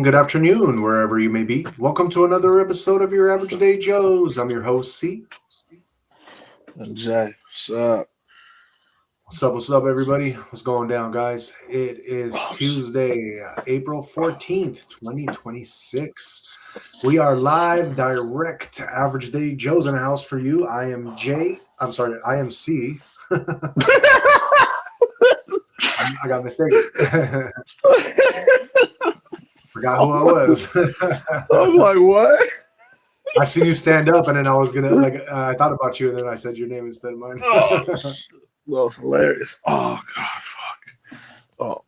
good afternoon, wherever you may be. Welcome to another episode of your Average Day Joes. I'm your host, C. Jay, what's up? What's up, everybody? What's going down, guys? It is Oh, Tuesday, April 14th, 2026. We are live, direct, Average Day Joes in the house for you. I am Jay. I'm sorry, I am C. I got mistaken. Forgot who I was. I'm like, what? I seen you stand up, and then I was gonna I thought about you, and then I said your name instead of mine. Oh, shit. That was hilarious. Oh, God, fuck. Oh,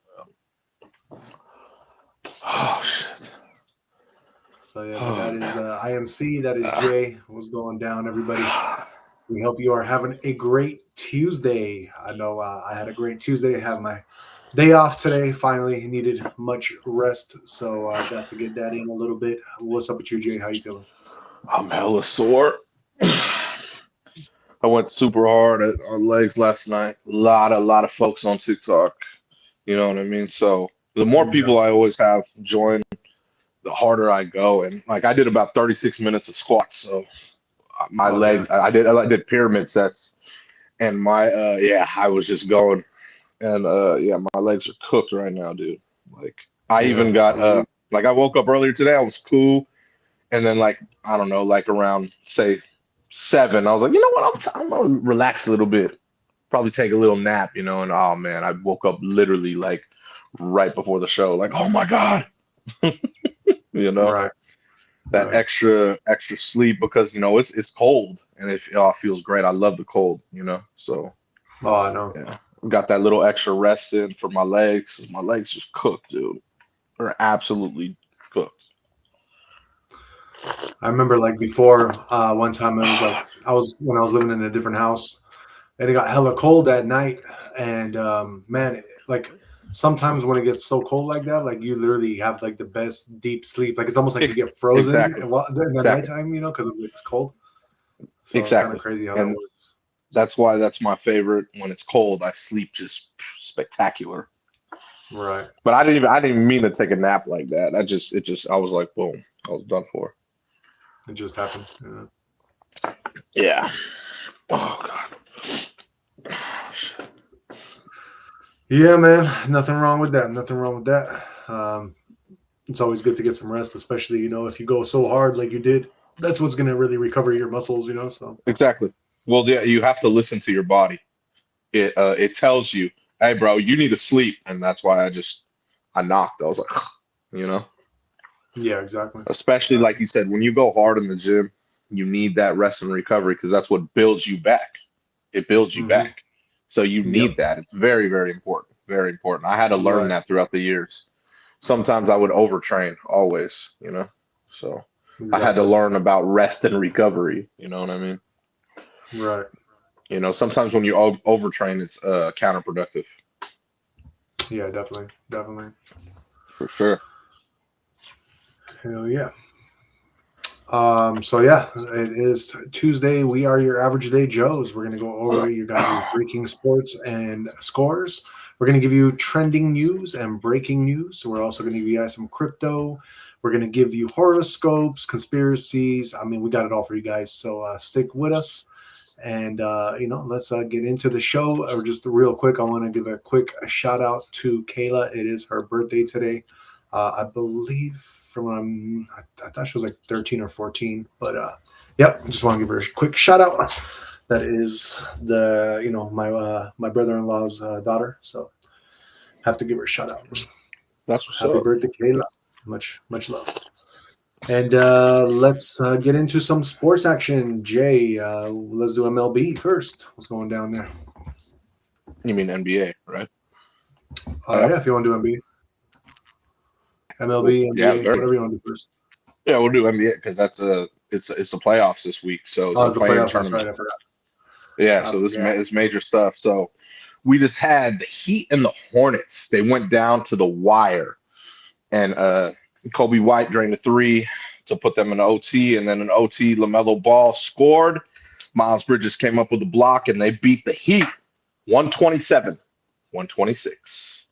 oh shit. So yeah, but Oh, that is man. IMC. That is Ah. Jay. What's going down, everybody? We hope you are having a great Tuesday. I know I had a great Tuesday. I have my day off today. Finally, needed much rest, so I got to get that in a little bit. What's up with you, Jay? How you feeling? I'm hella sore. I went super hard on legs last night. A lot of folks on TikTok. You know what I mean? So the more Yeah. people I always have join, the harder I go. And like I did about 36 minutes of squats. So my Oh legs, damn. I did pyramid sets, and I was just going, and yeah, my legs are cooked right now, dude. Like I Yeah. even got like I woke up earlier today, I was cool, and then like I don't know, like around say 7, I was like, you know what, I'm gonna relax a little bit, probably take a little nap, and oh man, I woke up literally like right before the show, like oh my god, you know. Right. That Right. extra sleep because it's cold and it feels great. I love the cold. So Oh, I know. yeah, got that little extra rest in for my legs. My legs just cooked, dude. They're absolutely cooked. I remember like before one time it was like I was when I was living in a different house and it got hella cold at night. And man, like sometimes when it gets so cold like that, like you literally have like the best deep sleep. Like it's almost like you Ex get frozen exactly, in the exactly, nighttime, because it's cold. So it's kind of exactly. crazy how that And works. that's why that's my favorite. When it's cold, I sleep just spectacular. Right. But I didn't even mean to take a nap like that. I was like, boom, I was done for. It just happened. Yeah. Yeah. Oh God. Yeah, man. Nothing wrong with that. Nothing wrong with that. It's always good to get some rest, especially, if you go so hard like you did. That's what's going to really recover your muscles. So. Exactly. Well, yeah, you have to listen to your body. It tells you, hey, bro, you need to sleep, and that's why I knocked. I was like, you know, Yeah, exactly. especially like Exactly. you said, when you go hard in the gym, you need that rest and recovery because that's what builds you back. It builds you Hmm. back. So you Yep. need that. It's very, very important. Very important. I had to learn Right. that throughout the years. Sometimes I would overtrain, always. So I had to Exactly. learn about rest and recovery. You know what I mean? Right. Sometimes when you overtrain, it's counterproductive. Yeah, definitely. Definitely. For sure. Hell yeah. So yeah, it is Tuesday. We are your average day Joes. We're gonna go over your guys' breaking sports and scores. We're gonna give you trending news and breaking news. So we're also gonna give you guys some crypto. We're gonna give you horoscopes, conspiracies. I mean, we got it all for you guys. So stick with us, and let's get into the show. Or just real quick, I want to give a quick shout out to Kayla. It is her birthday today. I believe from what I thought she was like 13 or 14, but yep, just want to give her a quick shout out. That is my brother-in-law's daughter, so have to give her a shout out. That's what's Happy up. birthday, Kayla! Much love. And let's get into some sports action. Jay, let's do MLB first. What's going down there? You mean NBA, right? Yeah. Yeah, if you want to do Well, MLB, yeah, NBA, very. whatever you want to do first. Yeah, we'll do NBA because it's the playoffs this week, so it's Oh, a it's the play-in playoffs. That's right. tournament. I forgot. Yeah, I so this forgot. is major stuff. So we just had the Heat and the Hornets. They went down to the wire, and Kobe White drained a three to put them in OT, and then an OT, LaMelo Ball scored. Miles Bridges came up with a block, and they beat the Heat 127, 126.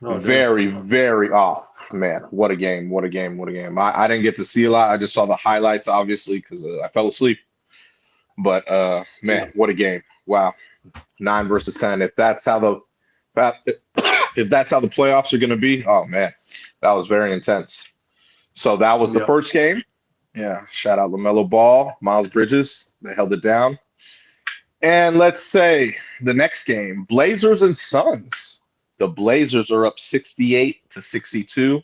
Oh, damn. Very, very off. Man, what a game! What a game! What a game! I didn't get to see a lot. I just saw the highlights, obviously, because I fell asleep. But man, what a game! Wow, 9 versus 10. If that's how the if that's how the playoffs are going to be, oh man, that was very intense. So that was the first game. Yeah, shout out LaMelo Ball, Miles Bridges. They held it down. And let's say the next game, Blazers and Suns. The Blazers are up 68-62.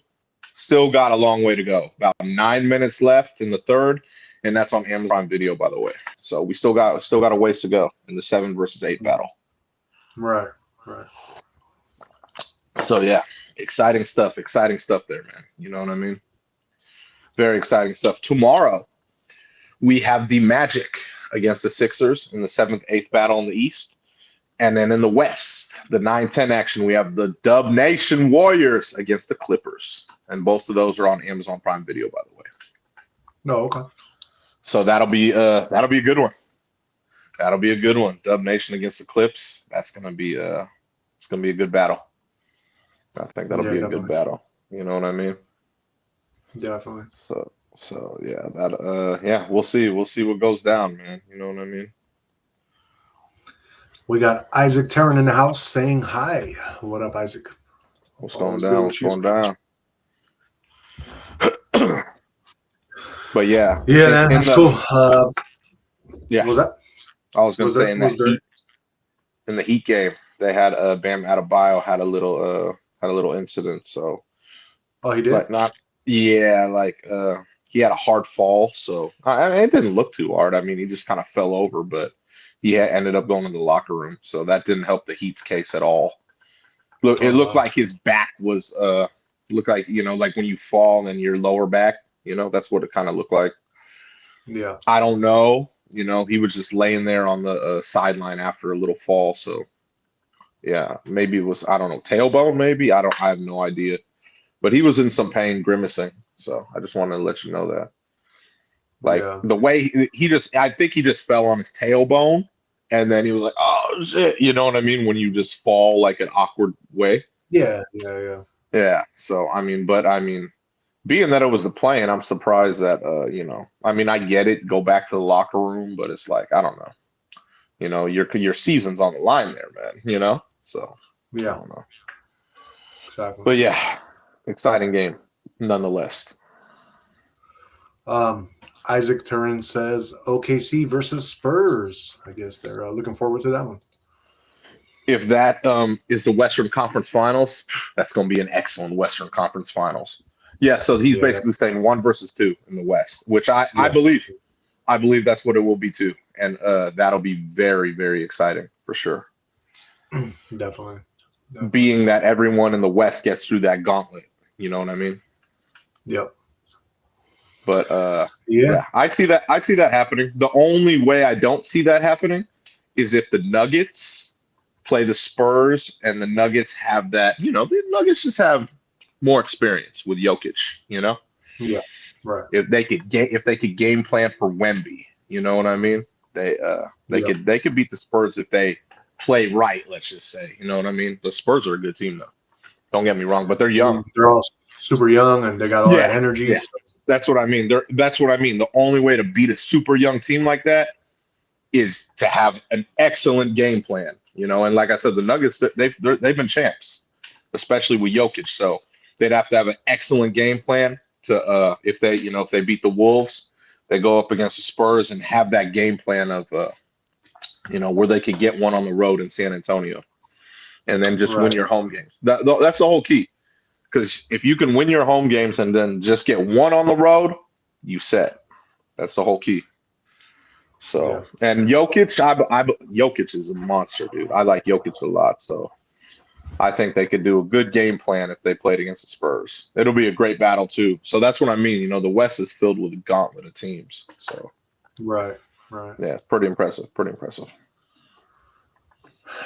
Still got a long way to go. About 9 minutes left in the third, and that's on Amazon Video, by the way. So we still got a ways to go in the 7 versus 8 battle. Right. So yeah, exciting stuff there, man. You know what I mean? Very exciting stuff. Tomorrow, we have the Magic against the Sixers in the 7th, 8th battle in the East. And then in the West, the 9-10 action, we have the Dub Nation Warriors against the Clippers. And both of those are on Amazon Prime Video, by the way. No, okay. So that'll be a good one. That'll be a good one. Dub Nation against the Clips. That's gonna be it's gonna be a good battle. I think that'll be a good battle. You know what I mean? Definitely. So yeah, that we'll see what goes down, man. You know what I mean? We got Isaac Terran in the house saying hi. What up, Isaac? What's going down? What's going down? But yeah, that's cool. Yeah, what was that? I was gonna say in the Heat game, they had Bam Adebayo had a little incident. So, oh, he did. He had a hard fall. So I mean, it didn't look too hard. I mean, he just kind of fell over, but he ended up going to the locker room. So that didn't help the Heat's case at all. Look, it looked like his back was looked like, like when you fall and your lower back, that's what it kind of looked like. Yeah. I don't know. He was just laying there on the sideline after a little fall. So yeah, maybe it was, I don't know, tailbone maybe. I have no idea. But he was in some pain, grimacing. So I just wanted to let you know that. The way I think he just fell on his tailbone, and then he was like, "Oh shit," you know what I mean? When you just fall like an awkward way. Yeah. So being that it was the plane, I'm surprised that I get it. Go back to the locker room, but it's like I don't know. Your season's on the line there, man. So yeah, I don't know. Exactly. But yeah, exciting game nonetheless. Isaac Turin says OKC versus Spurs. I guess they're looking forward to that one. If that is the Western Conference Finals, that's going to be an excellent Western Conference Finals. Yeah, so he's basically saying 1 versus 2 in the West, which I believe. I believe that's what it will be too, and that'll be very, very exciting for sure. Definitely. Being that everyone in the West gets through that gauntlet, you know what I mean? Yep. But I see that happening. The only way I don't see that happening is if the Nuggets play the Spurs and the Nuggets have that, the Nuggets just have more experience with Jokic, Yeah. Right. If they could game plan for Wemby, you know what I mean? They could beat the Spurs if they play right, let's just say. You know what I mean? The Spurs are a good team though. Don't get me wrong, but they're young. They're all super young and they got all that energy. Yeah. That's what I mean. That's what I mean. The only way to beat a super young team like that is to have an excellent game plan, And like I said, the Nuggets they've been champs, especially with Jokic. So they'd have to have an excellent game plan to if they beat the Wolves, they go up against the Spurs and have that game plan of where they could get one on the road in San Antonio, and then just win your home games. That's the whole key. Because if you can win your home games and then just get one on the road, you set. That's the whole key. So, and Jokic, Jokic is a monster, dude. I like Jokic a lot. So I think they could do a good game plan if they played against the Spurs. It'll be a great battle too. So that's what I mean. The West is filled with a gauntlet of teams. So right. Yeah, it's pretty impressive.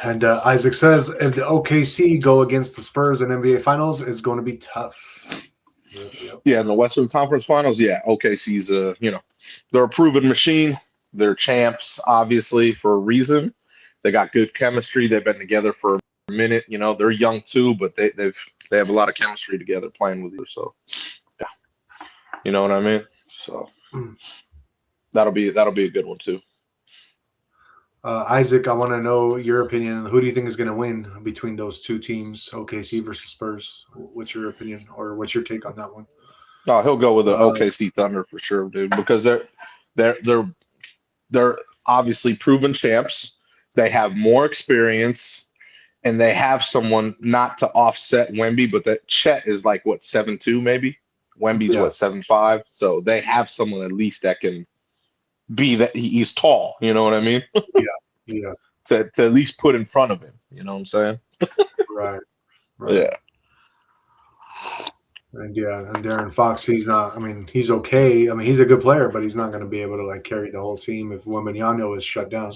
And Isaac says if the OKC go against the Spurs in NBA Finals, it's going to be tough. Yep. Yeah, in the Western Conference Finals, OKC's they're a proven machine. They're champs, obviously, for a reason. They got good chemistry. They've been together for a minute. They're young too, but they've They have a lot of chemistry together playing with you. So, yeah, you know what I mean. So that'll be a good one too. Isaac, I want to know your opinion. Who do you think is going to win between those two teams, OKC versus Spurs? What's your opinion, or what's your take on that one? No, he'll go with the OKC Thunder for sure, dude, because they're obviously proven champs. They have more experience, and they have someone not to offset Wemby, but that Chet is like what 7'2" maybe. Wemby's what 7'5", so they have someone at least that can be that he's tall. You know what I mean? Yeah. To at least put in front of him. You know what I'm saying? Right. Yeah. And Darren Fox, he's not. I mean, he's okay. I mean, he's a good player, but he's not going to be able to like carry the whole team if Wembanyama is shut down.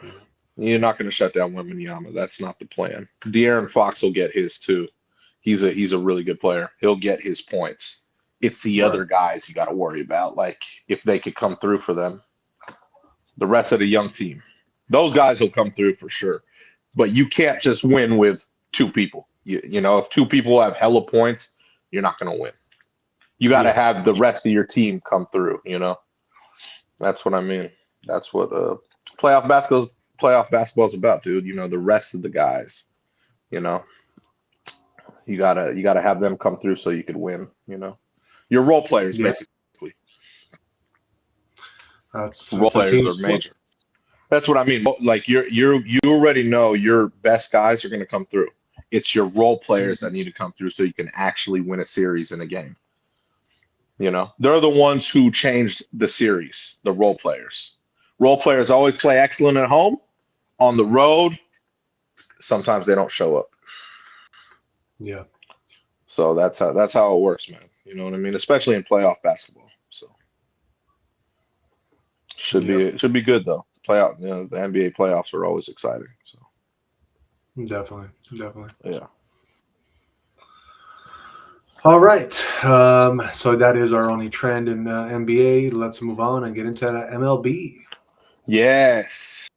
You know? You're not going to shut down Wembanyama. That's not the plan. De'Aaron Fox will get his too. He's a really good player. He'll get his points. It's the other guys you got to worry about. Like if they could come through for them, the rest of the young team, those guys will come through for sure. But you can't just win with two people. You know, if two people have hella points, you're not going to win. You got to have the rest of your team come through. You know, that's what I mean. That's what playoff basketball is about, dude. You know, the rest of the guys. You know, you gotta have them come through so you could win. You know, your role players basically. Role players are major. That's what I mean. Like you already know your best guys are going to come through. It's your role players that need to come through so you can actually win a series in a game. You know, they're the ones who changed the series. The role players. Role players always play excellent at home. On the road, sometimes they don't show up. Yeah. So that's how it works, man. You know what I mean? Especially in playoff basketball. So should be good though. Playoff, you know, the NBA playoffs are always exciting. So definitely. Yeah. All right. So that is our only trend in NBA. Let's move on and get into MLB. Yes.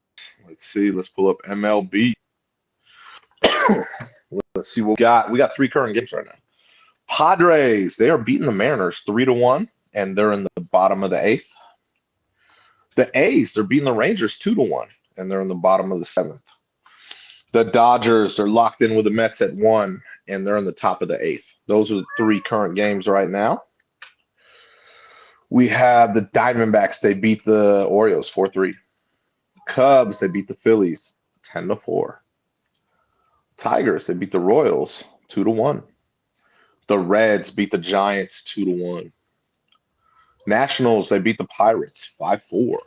Let's see. Let's pull up MLB. Let's see what we got. We got 3 current games right now. Padres, they are beating the Mariners 3-1, and they're in the bottom of the 8th. The A's, they're beating the Rangers 2-1, and they're in the bottom of the 7th. The Dodgers, they're locked in with the Mets at 1, and they're in the top of the 8th. Those are the 3 current games right now. We have the Diamondbacks, they beat the Orioles 4-3. Cubs, they beat the Phillies 10-4. Tigers, they beat the Royals 2-1. The Reds beat the Giants 2-1. Nationals, they beat the Pirates 5-4.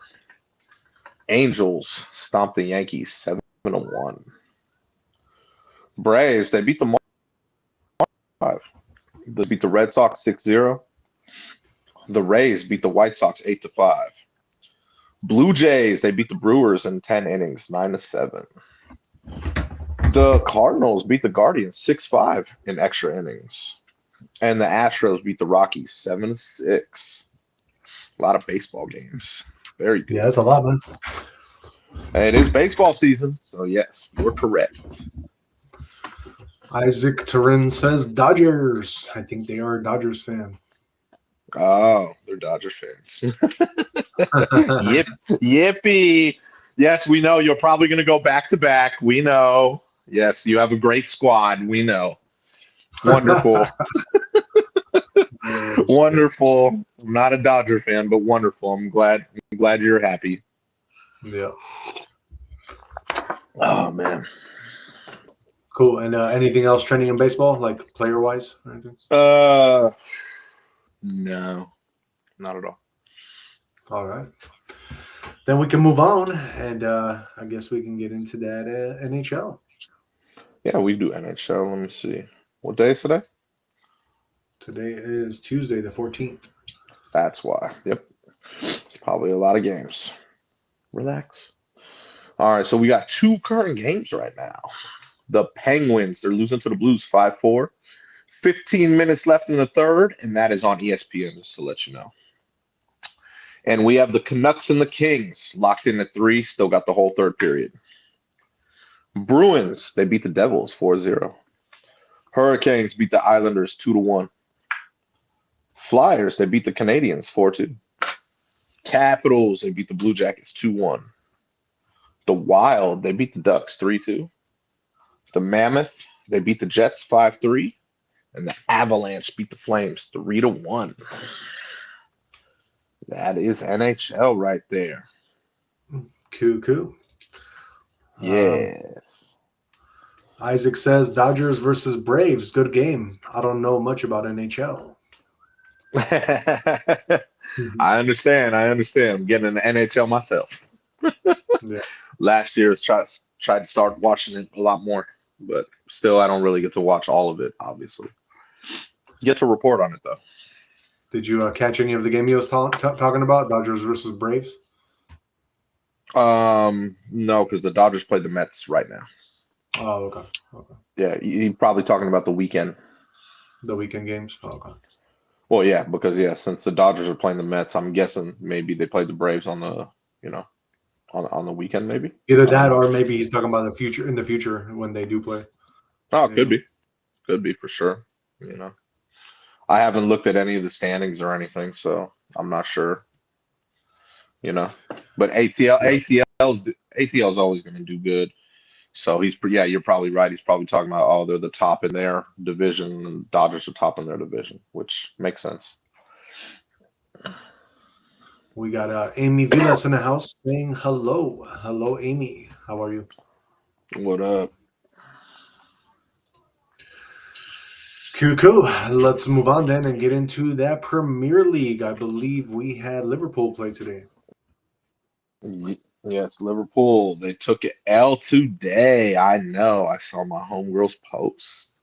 Angels stomped the Yankees 7-1. Braves, they beat the Marlins 5. They beat the Red Sox 6-0. The Rays beat the White Sox 8-5. Blue Jays, they beat the Brewers in 10 innings, 9-7. The Cardinals beat the Guardians 6-5 in extra innings. And the Astros beat the Rockies 7-6. A lot of baseball games. Very good. Yeah, that's a lot, man. It is baseball season, so yes, you're correct. Isaac Turin says Dodgers. I think they are a Dodgers fan. Oh, they're Dodgers fans. Yippee. Yes, we know you're probably going to go back-to-back. We know. Yes, you have a great squad. We know. Wonderful. Wonderful. I'm not a Dodger fan, but wonderful. I'm glad you're happy. Yeah. Oh, man. Cool. And anything else trending in baseball, like player-wise or anything? No. Not at all. All right. Then we can move on, and I guess we can get into that NHL. Yeah, we do NHL. Let me see. What day is today? Today is Tuesday, the 14th. That's why. Yep. It's probably a lot of games. Relax. All right, so we got 2 current games right now. The Penguins, they're losing to the Blues 5-4. 15 minutes left in the third, and that is on ESPN, just to let you know. And we have the Canucks and the Kings locked in at 3, still got the whole third period. Bruins, they beat the Devils 4-0. Hurricanes beat the Islanders 2-1. Flyers, they beat the Canadians 4-2. Capitals, they beat the Blue Jackets 2-1. The Wild, they beat the Ducks 3-2. The Mammoth, they beat the Jets 5-3. And the Avalanche beat the Flames 3-1. That is NHL right there. Cool. Yes. Isaac says Dodgers versus Braves. Good game. I don't know much about NHL. I understand. I'm getting an NHL myself. Yeah. Last year, I tried to start watching it a lot more, but still, I don't really get to watch all of it, obviously. Get to report on it, though. Did you catch any of the game he was talking about? Dodgers versus Braves? No, because the Dodgers played the Mets right now. Oh, okay. Yeah, you're probably talking about the weekend. The weekend games? Oh, okay. Well, yeah, because since the Dodgers are playing the Mets, I'm guessing maybe they played the Braves on the, on the weekend, maybe. Either that or maybe he's talking about in the future when they do play. Oh, could be for sure. I haven't looked at any of the standings or anything, so I'm not sure. But ATL's always going to do good. So you're probably right. He's probably talking about, they're the top in their division, and Dodgers are top in their division, which makes sense. We got Amy Vilas in the house saying hello. Hello, Amy. How are you? What up? Cool. Let's move on then and get into that Premier League. I believe we had Liverpool play today. Yes, Liverpool. They took it L today. I know. I saw my homegirls post.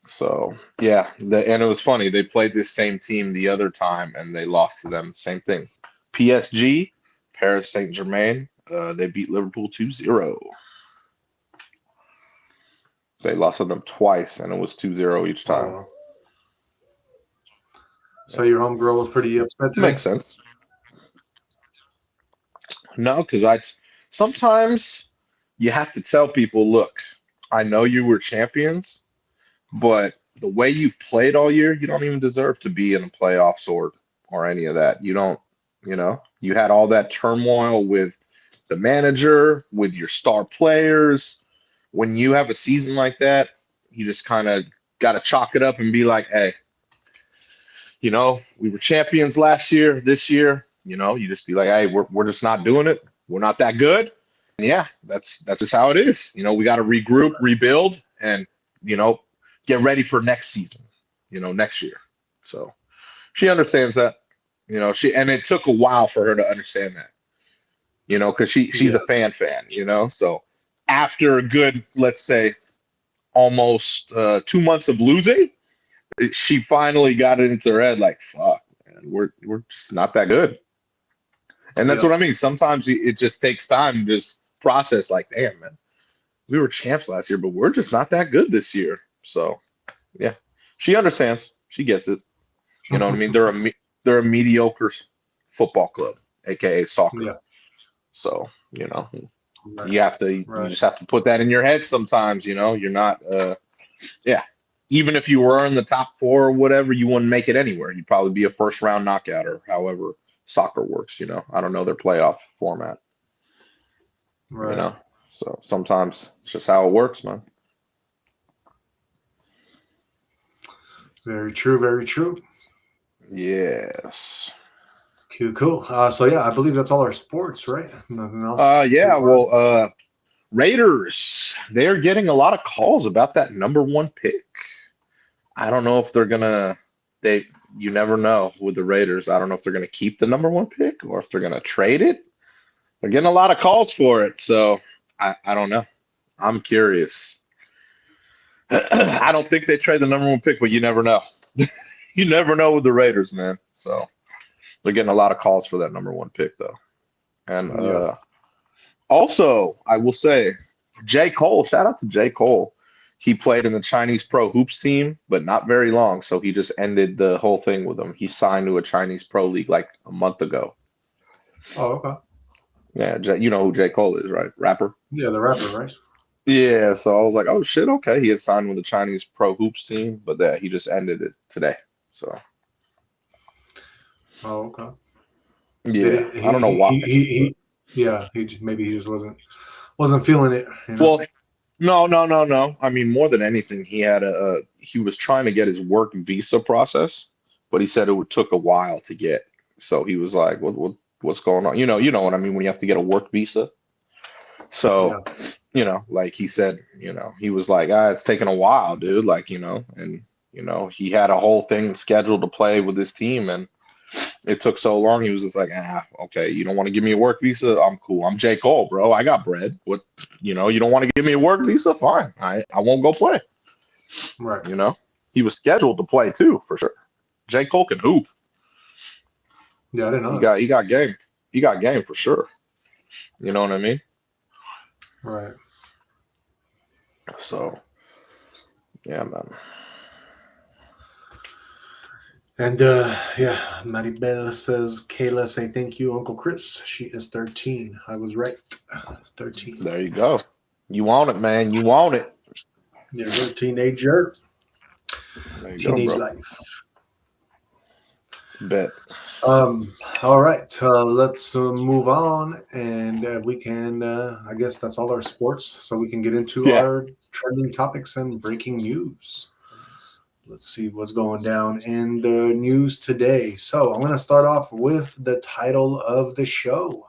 So, yeah. And it was funny. They played this same team the other time, and they lost to them. Same thing. PSG, Paris Saint-Germain, they beat Liverpool 2-0. They lost to them twice, and it was 2-0 each time. Oh. So your homegirl was pretty upset today? Makes sense. No, because sometimes you have to tell people, look, I know you were champions, but the way you've played all year, you don't even deserve to be in the playoffs or any of that. You don't, you had all that turmoil with the manager, with your star players. When you have a season like that, you just kind of got to chalk it up and be like, hey, we were champions last year, this year, you just be like, hey, we're just not doing it. We're not that good. And yeah, that's just how it is. We got to regroup, rebuild, and, get ready for next season, next year. So she understands that, and it took a while for her to understand that, because she's a fan, so after a good, let's say, almost 2 months of losing, she finally got it into her head, like, fuck, man, we're just not that good. And that's what I mean. Sometimes it just takes time to just process, like, damn, man, we were champs last year, but we're just not that good this year. So, yeah, she understands. She gets it. You know what I mean? They're a mediocre football club, aka soccer. Yeah. So, right. You just have to put that in your head sometimes. You're not. Even if you were in the top 4 or whatever, you wouldn't make it anywhere. You'd probably be a first round knockout or however soccer works. I don't know their playoff format. Right. So sometimes it's just how it works, man. Very true. Very true. Yes. Cool. So yeah, I believe that's all our sports, right? Nothing else. Yeah. Well, Raiders, they're getting a lot of calls about that #1 pick. I don't know if they're gonna. You never know with the Raiders. I don't know if they're gonna keep the #1 pick or if they're gonna trade it. They're getting a lot of calls for it, so I don't know. I'm curious. I don't think they trade the #1 pick, but you never know. You never know with the Raiders, man. So they're getting a lot of calls for that #1 pick, though. And also, I will say, J. Cole, shout out to J. Cole. He played in the Chinese Pro Hoops team, but not very long. So he just ended the whole thing with them. He signed to a Chinese Pro League like a month ago. Oh, okay. Yeah, you know who J. Cole is, right? Rapper? Yeah, the rapper, right? Yeah, so I was like, oh shit, okay. He had signed with the Chinese pro hoops team, but that he just ended it today. So Oh, okay. Did yeah, it? I don't know why, but Yeah. Maybe he just wasn't feeling it. well, no. I mean, more than anything, he was trying to get his work visa process, but he said took a while to get. So he was like, what's going on? You know what I mean when you have to get a work visa. So Yeah. like he said, he was like, it's taking a while, dude. Like, and he had a whole thing scheduled to play with his team, and it took so long. He was just like, okay, you don't want to give me a work visa? I'm cool. I'm J. Cole, bro. I got bread. What, you don't want to give me a work visa? Fine. I won't go play. Right. You know, he was scheduled to play too, for sure. J. Cole can hoop. Yeah, I didn't He know that. got he got game. He got game for sure. You know what I mean? Right. So yeah, man. And yeah, Maribel says, Kayla, say thank you, Uncle Chris. She is 13. I was right. 13. There you go. You want it, man. You want it. Yeah, go teenager. There you go, Teenage bro. life. Bet. All right, let's move on, and we can. I guess that's all our sports, so we can get into Yeah. our trending topics and breaking news. Let's see what's going down in the news today. So I'm going to start off with the title of the show,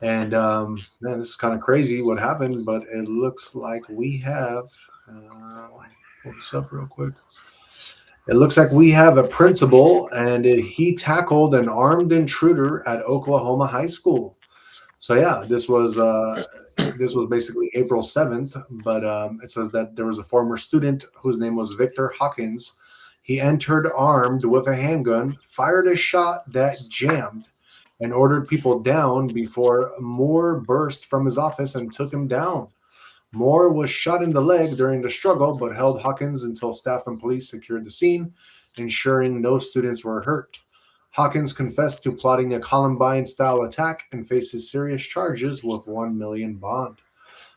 and man, this is kind of crazy what happened, but it looks like we have. Pull this up real quick. It looks like we have a principal, and he tackled an armed intruder at Oklahoma High School. So yeah, this was basically April 7th, but it says that there was a former student whose name was Victor Hawkins. He entered armed with a handgun, fired a shot that jammed, and ordered people down before Moore burst from his office and took him down. Moore was shot in the leg during the struggle, but held Hawkins until staff and police secured the scene, ensuring no students were hurt. Hawkins confessed to plotting a Columbine-style attack and faces serious charges with $1 million bond.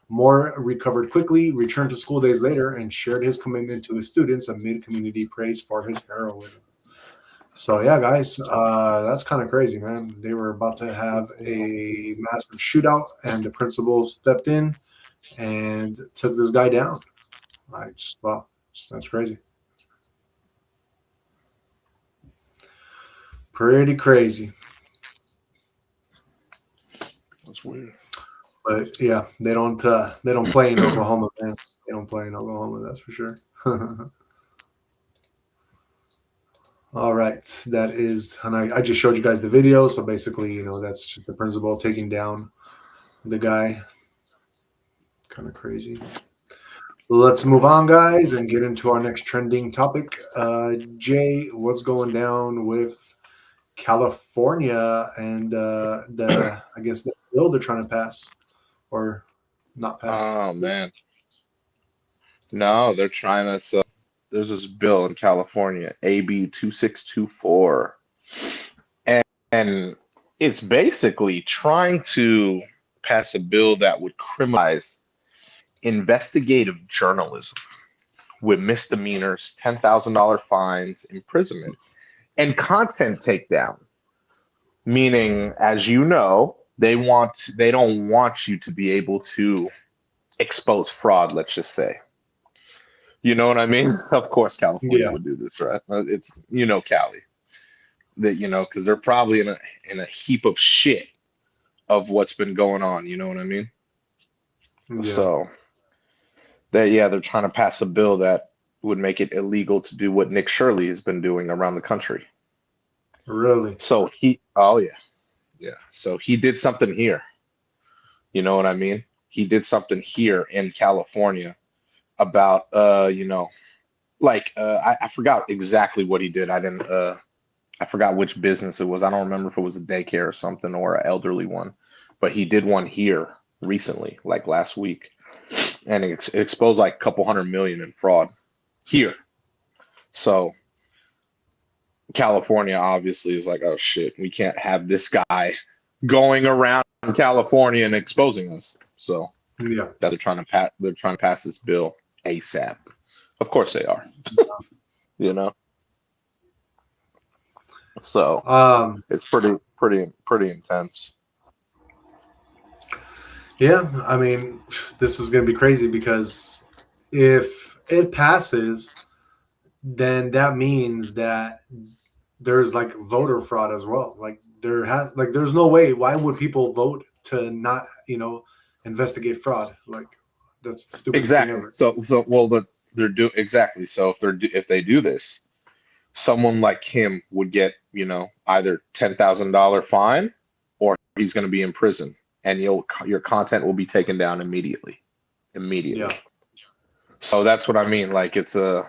Moore recovered quickly, returned to school days later, and shared his commitment to his students amid community praise for his heroism. So yeah, guys, that's kind of crazy, man. They were about to have a massive shootout, and the principal stepped in and took this guy down. Wow, that's crazy. Pretty crazy. That's weird. But yeah, they don't play in Oklahoma, man. They don't play in Oklahoma, that's for sure. All right, that is, and I just showed you guys the video. So basically, that's just the principal taking down the guy. Kind of crazy. Let's move on, guys, and get into our next trending topic. Jay, what's going down with California and I guess the bill they're trying to pass or not pass? Oh man. No, they're trying to sell. There's this bill in California, AB 2624, and it's basically trying to pass a bill that would criminalize investigative journalism with misdemeanors, $10,000 fines, imprisonment, and content takedown. Meaning, as you know, they don't want you to be able to expose fraud, let's just say. You know what I mean? Of course, California Yeah, would do this, right? It's Cali, that because they're probably in a heap of shit of what's been going on. You know what I mean? yeah, So they're trying to pass a bill that would make it illegal to do what Nick Shirley has been doing around the country. really. So yeah. So he did something here. You know what I mean? He did something here in California about I forgot exactly what he did. I forgot which business it was. I don't remember if it was a daycare or something or an elderly one, but he did one here recently, like last week, and it exposed like a couple hundred million in fraud here. So California obviously is like, oh shit, we can't have this guy going around California and exposing us. So Yeah. that they're trying to pass this bill ASAP. Of course they are. You know. So it's pretty intense. Yeah, I mean, this is going to be crazy because if it passes, then that means that there's like voter fraud as well. There's no way. Why would people vote to not investigate fraud? Like that's the stupidest thing Exactly. ever. They're do exactly. So if they do this, someone like him would get, either $10,000 fine or he's going to be in prison, and your content will be taken down immediately. Yeah, So that's what I mean. Like it's kind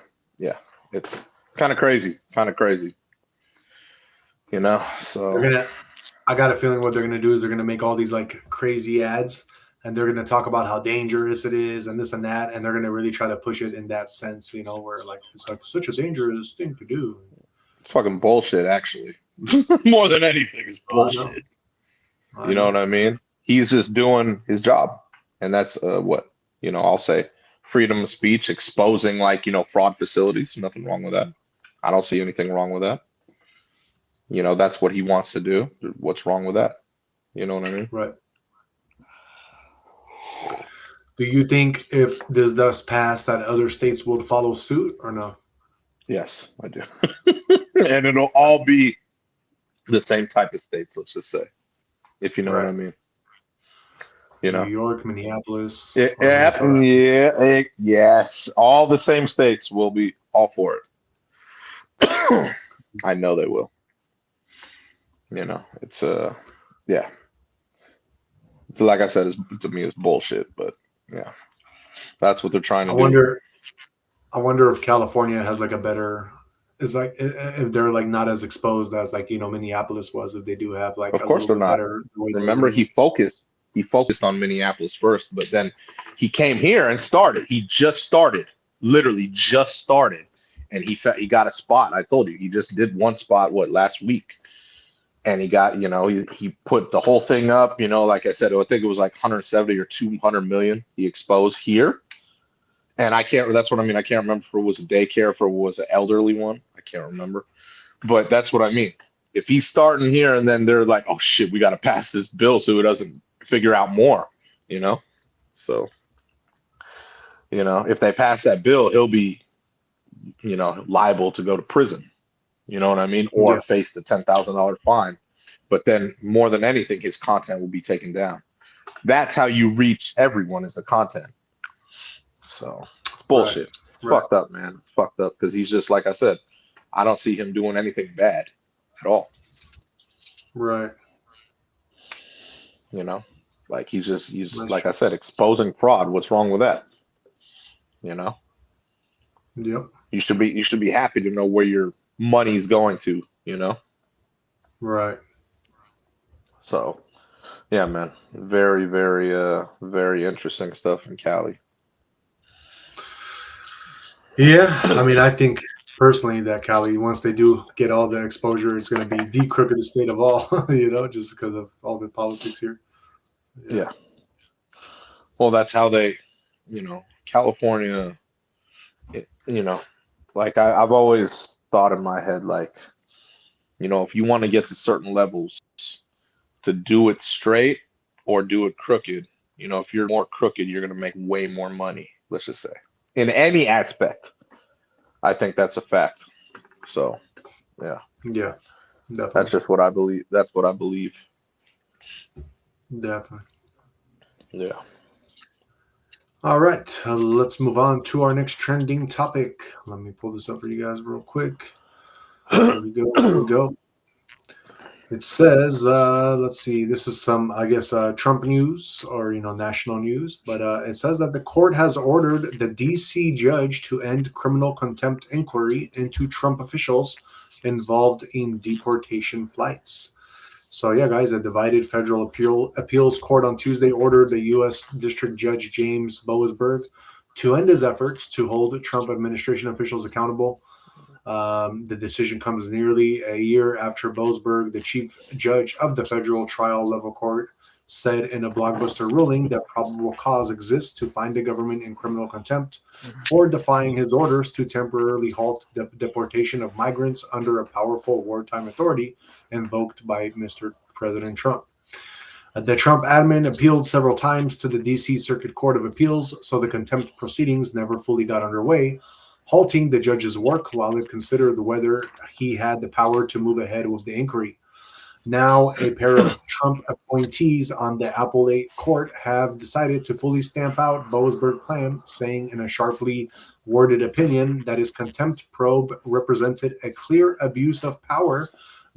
of crazy, they're So gonna. I got a feeling what they're gonna do is they're gonna make all these like crazy ads, and they're gonna talk about how dangerous it is and this and that, and they're gonna really try to push it in that sense, where like it's like such a dangerous thing to do. it's fucking bullshit, actually. More than anything, it's I know. bullshit. I You know know. what I mean? He's just doing his job, and that's what I'll say. Freedom of speech, exposing fraud facilities. Nothing wrong with that. I don't see anything wrong with that. That's what he wants to do. What's wrong with that? You know what I mean? Right. Do you think if this does pass, that other states will follow suit or no? Yes, I do. And it'll all be the same type of states, let's just say, if you know what I Right. mean. New York, Minneapolis, Yeah, or Minnesota. yes. All the same states will be all for it. I know they will. It's yeah. So like I said, to me, it's bullshit. But yeah, that's what they're trying I to do. wonder. I wonder if California has like a better. It's like if they're like not as exposed as like Minneapolis was. If they do have like Of a course little they're bit not. better the way they're Remember, doing he it. focused. He focused on Minneapolis first, but then he came here and started. He just started, literally just started, and he got a spot. I told you, he just did one spot last week, and he got he put the whole thing up. Like I said, I think it was like 170 or 200 million he exposed here. And I can't. That's what I mean. I can't remember if it was a daycare, if it was an elderly one. I can't remember. But that's what I mean. If he's starting here and then they're like, oh shit, we got to pass this bill so it doesn't figure out more, you know? So, if they pass that bill, he'll be, liable to go to prison. You know what I mean? Or Yeah. face the $10,000 fine. But then more than anything, his content will be taken down. That's how you reach everyone, is the content. So it's Right. bullshit. It's Right. fucked up, man. It's fucked up because he's just, like I said, I don't see him doing anything bad at all. Right. Like he's That's like true. I said, exposing fraud. What's wrong with that? Yep. You should be happy to know where your money's going to, Right. So yeah, man. Very, very very interesting stuff in Cali. Yeah. I mean, I think personally that Cali, once they do get all the exposure, it's going to be the crookedest state of all, just because of all the politics here. Yeah. Well, that's how they, California, like I've always thought in my head, like, if you want to get to certain levels, to do it straight or do it crooked, if you're more crooked, you're going to make way more money, let's just say, in any aspect. I think that's a fact. So, yeah. Yeah. Definitely. That's just what I believe. That's what I believe. Definitely. Yeah. All right, let's move on to our next trending topic. Let me pull this up for you guys real quick. Here we go. Here we go. It says, let's see, this is some, I guess, Trump news or, national news, but it says that the court has ordered the D.C. judge to end criminal contempt inquiry into Trump officials involved in deportation flights. So, yeah, guys, a divided federal appeals court on Tuesday ordered the U.S. District Judge James Boasberg to end his efforts to hold Trump administration officials accountable. The decision comes nearly a year after Boasberg, the chief judge of the federal trial level court, said in a blockbuster ruling that probable cause exists to find the government in criminal contempt for defying his orders to temporarily halt the deportation of migrants under a powerful wartime authority invoked by Mr. President Trump. The Trump admin appealed several times to the D.C. Circuit Court of Appeals, so the contempt proceedings never fully got underway, halting the judge's work while it considered whether he had the power to move ahead with the inquiry. Now, a pair of Trump appointees on the appellate court have decided to fully stamp out Boasberg plan, saying in a sharply worded opinion that his contempt probe represented a clear abuse of power,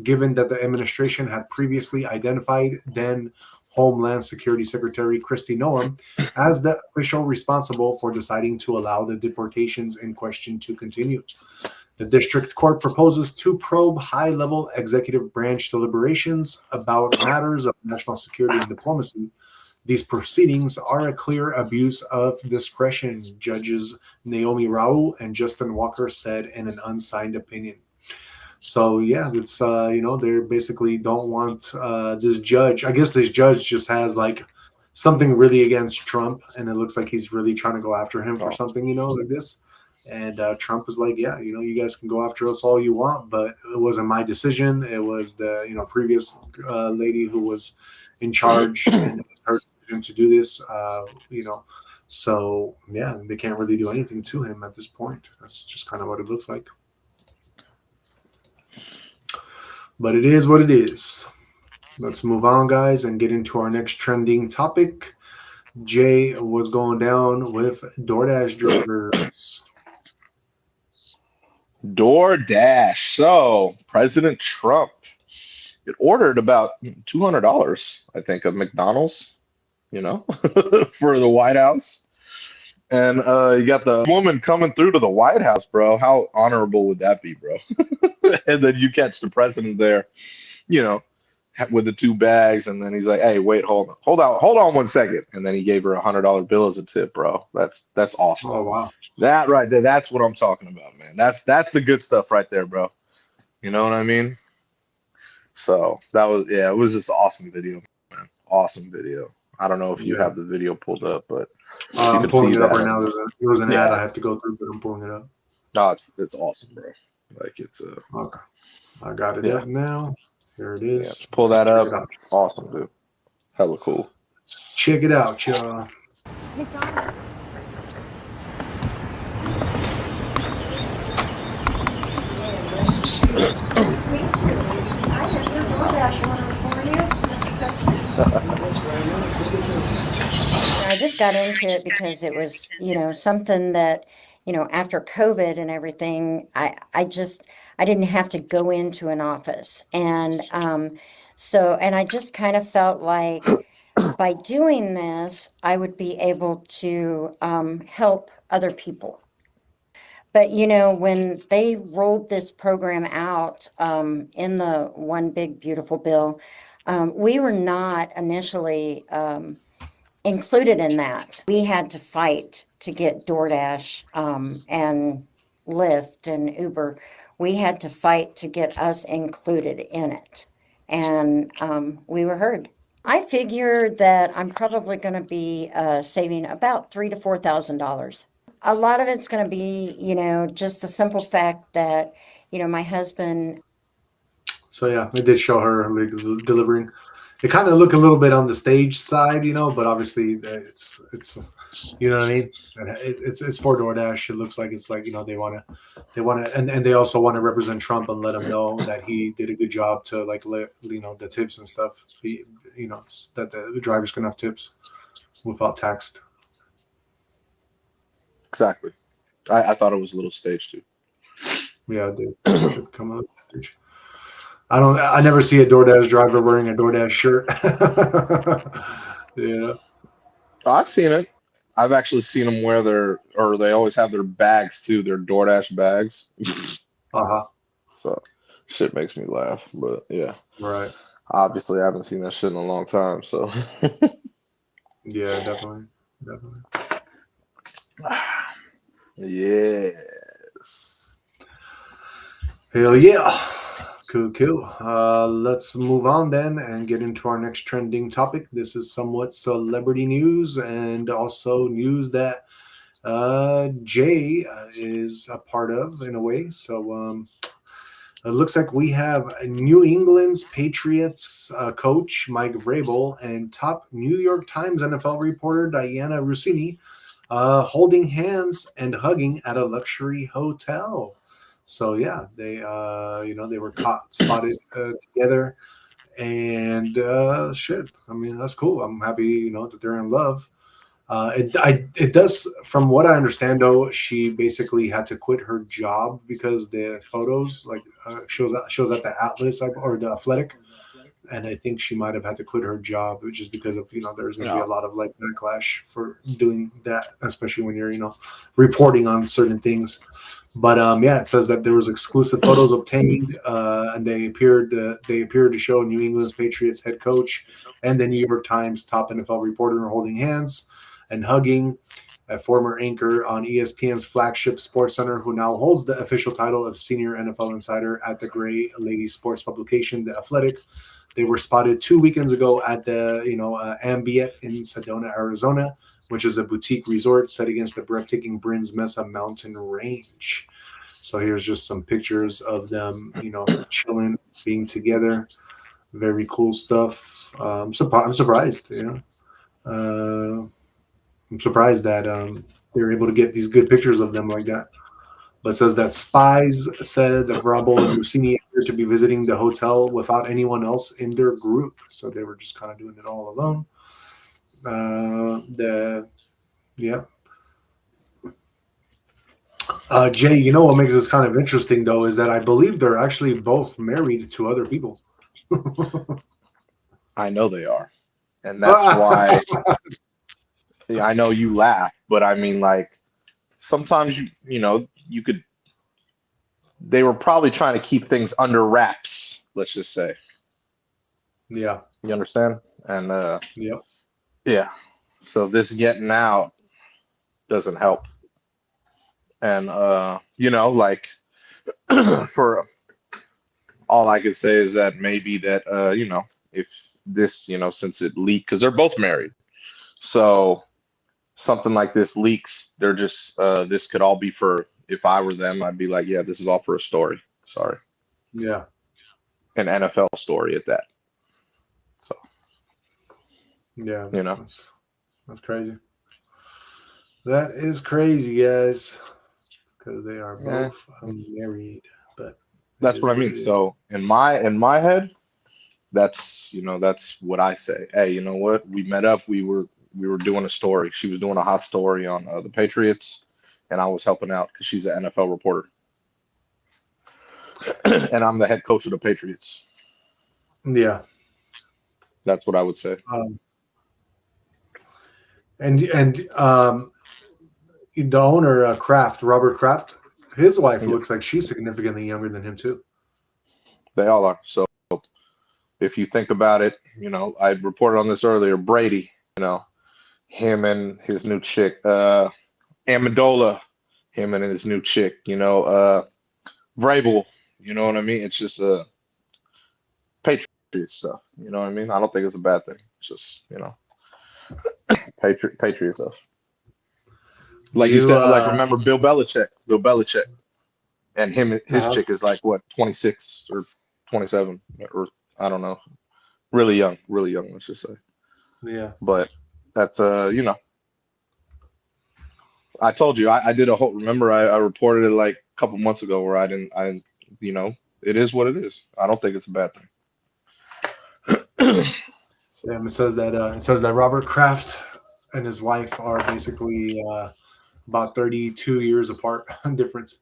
given that the administration had previously identified then Homeland Security Secretary Kristi Noem as the official responsible for deciding to allow the deportations in question to continue. The district court proposes to probe high-level executive branch deliberations about matters of national security and diplomacy. These proceedings are a clear abuse of discretion, Judges Naomi Rao and Justin Walker said in an unsigned opinion. So yeah, it's they basically don't want this judge. I guess this judge just has like something really against Trump, and it looks like he's really trying to go after him for something, like this. And Trump was like, yeah, you guys can go after us all you want, but it wasn't my decision. It was the previous lady who was in charge, and it was her decision to do this. So yeah, they can't really do anything to him at this point. That's just kind of what it looks like. But it is what it is. Let's move on, guys, and get into our next trending topic. Jay, what's going down with DoorDash drivers? DoorDash. So President Trump had ordered about $200, I think, of McDonald's, for the White House. And you got the woman coming through to the White House, bro. How honorable would that be, bro? And then you catch the president there, with the two bags, and then he's like, "Hey, wait, hold on 1 second," and then he gave her $100 bill as a tip, bro. That's awesome. Oh wow, that right there, that's what I'm talking about, man. That's the good stuff right there, bro. You know what I mean? So it was just awesome video, man. Awesome video. I don't know if you have the video pulled up, but I'm pulling it up right now. There was an ad I have to go through, but I'm pulling it up. No, it's awesome, bro. Like it's okay. I got it up now. There it is. Yeah, pull that up. It's awesome, dude. Hella cool. Check it out, y'all. I just got into it because it was, something that, after COVID and everything, I didn't have to go into an office. And and I just kind of felt like by doing this, I would be able to help other people. But, when they rolled this program out in the One Big Beautiful Bill, we were not initially included in that. We had to fight to get DoorDash and Lyft and Uber. We had to fight to get us included in it. And we were heard. I figure that I'm probably going to be saving about $3,000 to $4,000. A lot of it's going to be, just the simple fact that, my husband. So yeah, it did show her like, delivering. It kind of looked a little bit on the stage side, but obviously it's you know what I mean. It's for DoorDash. It looks like it's like they want to, and they also want to represent Trump and let him know that he did a good job to like let the tips and stuff. That the drivers can have tips without taxed. Exactly. I thought it was a little staged too. Yeah, dude. Come on stage. I never see a DoorDash driver wearing a DoorDash shirt. Yeah. Oh, I've seen it. I've actually seen them wear they always have their bags too, their DoorDash bags. Uh-huh. So shit makes me laugh, but yeah. Right. Obviously I haven't seen that shit in a long time, so. Yeah, definitely. Yes. Hell yeah. Cool. Let's move on then and get into our next trending topic. This is somewhat celebrity news and also news that Jay is a part of in a way. So it looks like we have New England's Patriots coach Mike Vrabel and top New York Times NFL reporter Diana Rossini holding hands and hugging at a luxury hotel. So yeah, they they were spotted together, and shit. I mean, that's cool. I'm happy that they're in love. It does, from what I understand, though, she basically had to quit her job because the photos like shows at the Atlas or the Athletic, and I think she might have had to quit her job just because of there's going to be a lot of like backlash for doing that, especially when you're reporting on certain things. But yeah, it says that there was exclusive photos obtained, and they appeared to show New England's Patriots head coach and the New York Times top NFL reporter holding hands and hugging. A former anchor on ESPN's flagship Sports Center, who now holds the official title of senior NFL insider at the Gray Lady sports publication, The Athletic. They were spotted 2 weekends ago at the Ambiet in Sedona, Arizona, which is a boutique resort set against the breathtaking Brins Mesa mountain range. So here's just some pictures of them, chilling, being together. Very cool stuff. I'm surprised, I'm surprised that they're able to get these good pictures of them like that. But it says that spies said that Vrabel and Rossini appeared to be visiting the hotel without anyone else in their group. So they were just kind of doing it all alone. Jay, what makes this kind of interesting, though, is that I believe they're actually both married to other people. I know they are. And that's why I know you laugh, but I mean, like, sometimes you could. They were probably trying to keep things under wraps. Let's just say. Yeah. You understand? And yep. Yeah. So this getting out doesn't help. And like, for all I could say is that maybe that if this since it leaked, because they're both married, so something like this leaks, they're just this could all be for, if I were them, I'd be like, yeah, this is all for a story. Sorry. Yeah. An NFL story at that. So yeah, that's crazy. That is crazy, guys, because they are both married. But that's what I mean. So in my head, that's that's what I say. Hey, you know what? We met up. We were doing a story. She was doing a hot story on the Patriots, and I was helping out because she's an NFL reporter, and I'm the head coach of the Patriots. Yeah, that's what I would say. And the owner, Robert Kraft, his wife looks like she's significantly younger than him too. They all are. So if you think about it, I reported on this earlier. Brady, him and his new chick, Amendola, him and his new chick, Vrabel, you know what I mean? It's just Patriot stuff, you know what I mean? I don't think it's a bad thing. It's just, Patriot stuff. Like you said, like remember Bill Belichick, and his chick is like what, 26 or 27 or I don't know, really young, let's just say. Yeah. But that's I told you I did a whole. Remember I reported it like a couple months ago where I didn't it is what it is. I don't think it's a bad thing. Yeah, it says that Robert Kraft and his wife are basically about 32 years apart difference.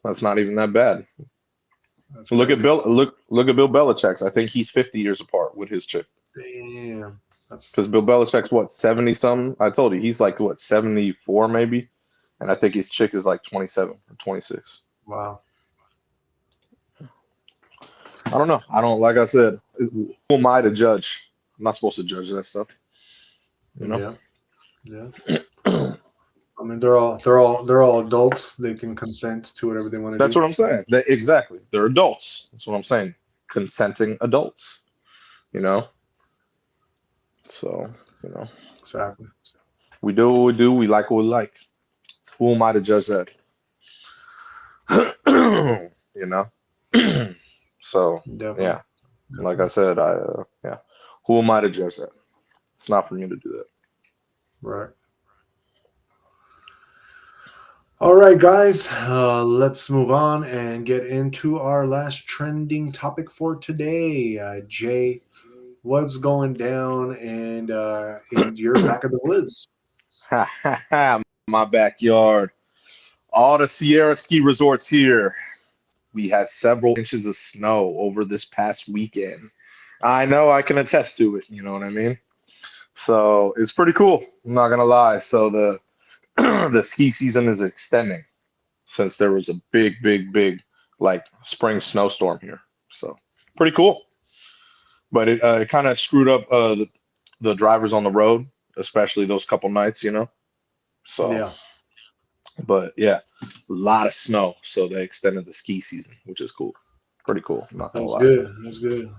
That's not even that bad. Look at Bill Belichick's. I think he's 50 years apart with his chick. Damn. That's because Bill Belichick's what, 70 something? I told you he's like what, 74 maybe, and I think his chick is like 27 or 26. Wow. I don't know. I don't, like I said, who am I to judge? I'm not supposed to judge that stuff. Yeah. I mean, they're all adults. They can consent to whatever they want to do. That's what I'm saying. Exactly. They're adults. That's what I'm saying. consenting adults, you know? So, you know, Exactly. we do what we do. We like what we like. Who am I to judge that? You know? So, Definitely. yeah, like I said, yeah, who am I to judge that? It's not for me to do that. Right. All right, guys, let's move on and get into our last trending topic for today. Jay, what's going down and in your back of the woods? My backyard. All the Sierra ski resorts here. We had several inches of snow over this past weekend. I know, I can attest to it. You know what I mean? So it's pretty cool. I'm not gonna lie. So the the ski season is extending since there was a big like spring snowstorm here. So pretty cool. But it kind of screwed up the drivers on the road, especially those couple nights, you know. So, Yeah, but yeah, a lot of snow. So they extended the ski season, which is cool. Pretty cool. I'm not gonna that's lie. good. That's good.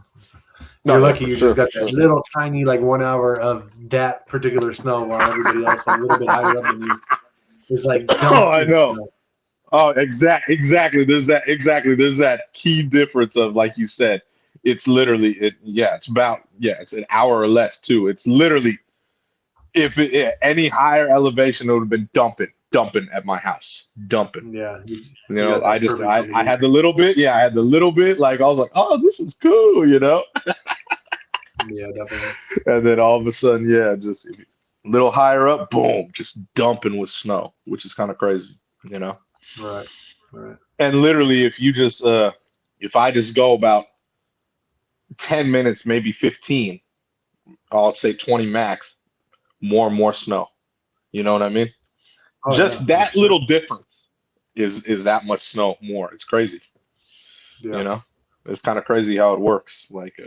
No, You're yeah, lucky for you sure, just got for that sure. little tiny, like 1 hour of that particular snow while everybody else a little bit higher up than you is like Oh, dumped I in know. snow. Oh, exactly. There's that key difference of, like you said, it's literally it's an hour or less too. It's literally, if any higher elevation, it would have been dumping at my house, dumping. Yeah, You you know, got that perfect I had combination. the little bit, I had the little bit, like I was like, oh, this is cool, you know. Yeah, definitely. And then all of a sudden, just a little higher up, boom, just dumping with snow, which is kind of crazy, you know. Right, right. And literally, if I just go about 10 minutes, maybe 15, I'll say 20 max, more and more snow. You know what I mean? Oh yeah, Just that 100%. little difference is that much snow more. It's crazy. You Yeah. know, it's kind of crazy how it works. Like,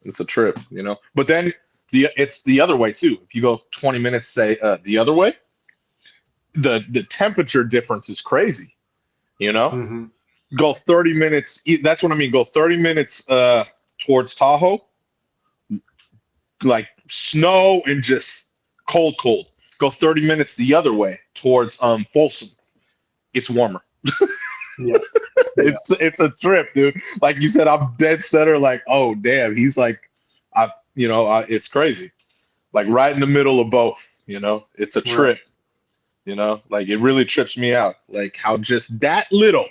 it's a trip, you know. But then it's the other way too. If you go 20 minutes, say the other way, the temperature difference is crazy. You know, Mm-hmm. go 30 minutes. That's what I mean. Go 30 minutes towards Tahoe, like snow and just cold. Go 30 minutes the other way towards Folsom. It's warmer. Yeah. Yeah. It's a trip, dude. Like you said, I'm dead center. Like, oh damn, he's like, it's crazy. Like right in the middle of both. You know, it's a Right. trip. You know, like it really trips me out. Like how just that little,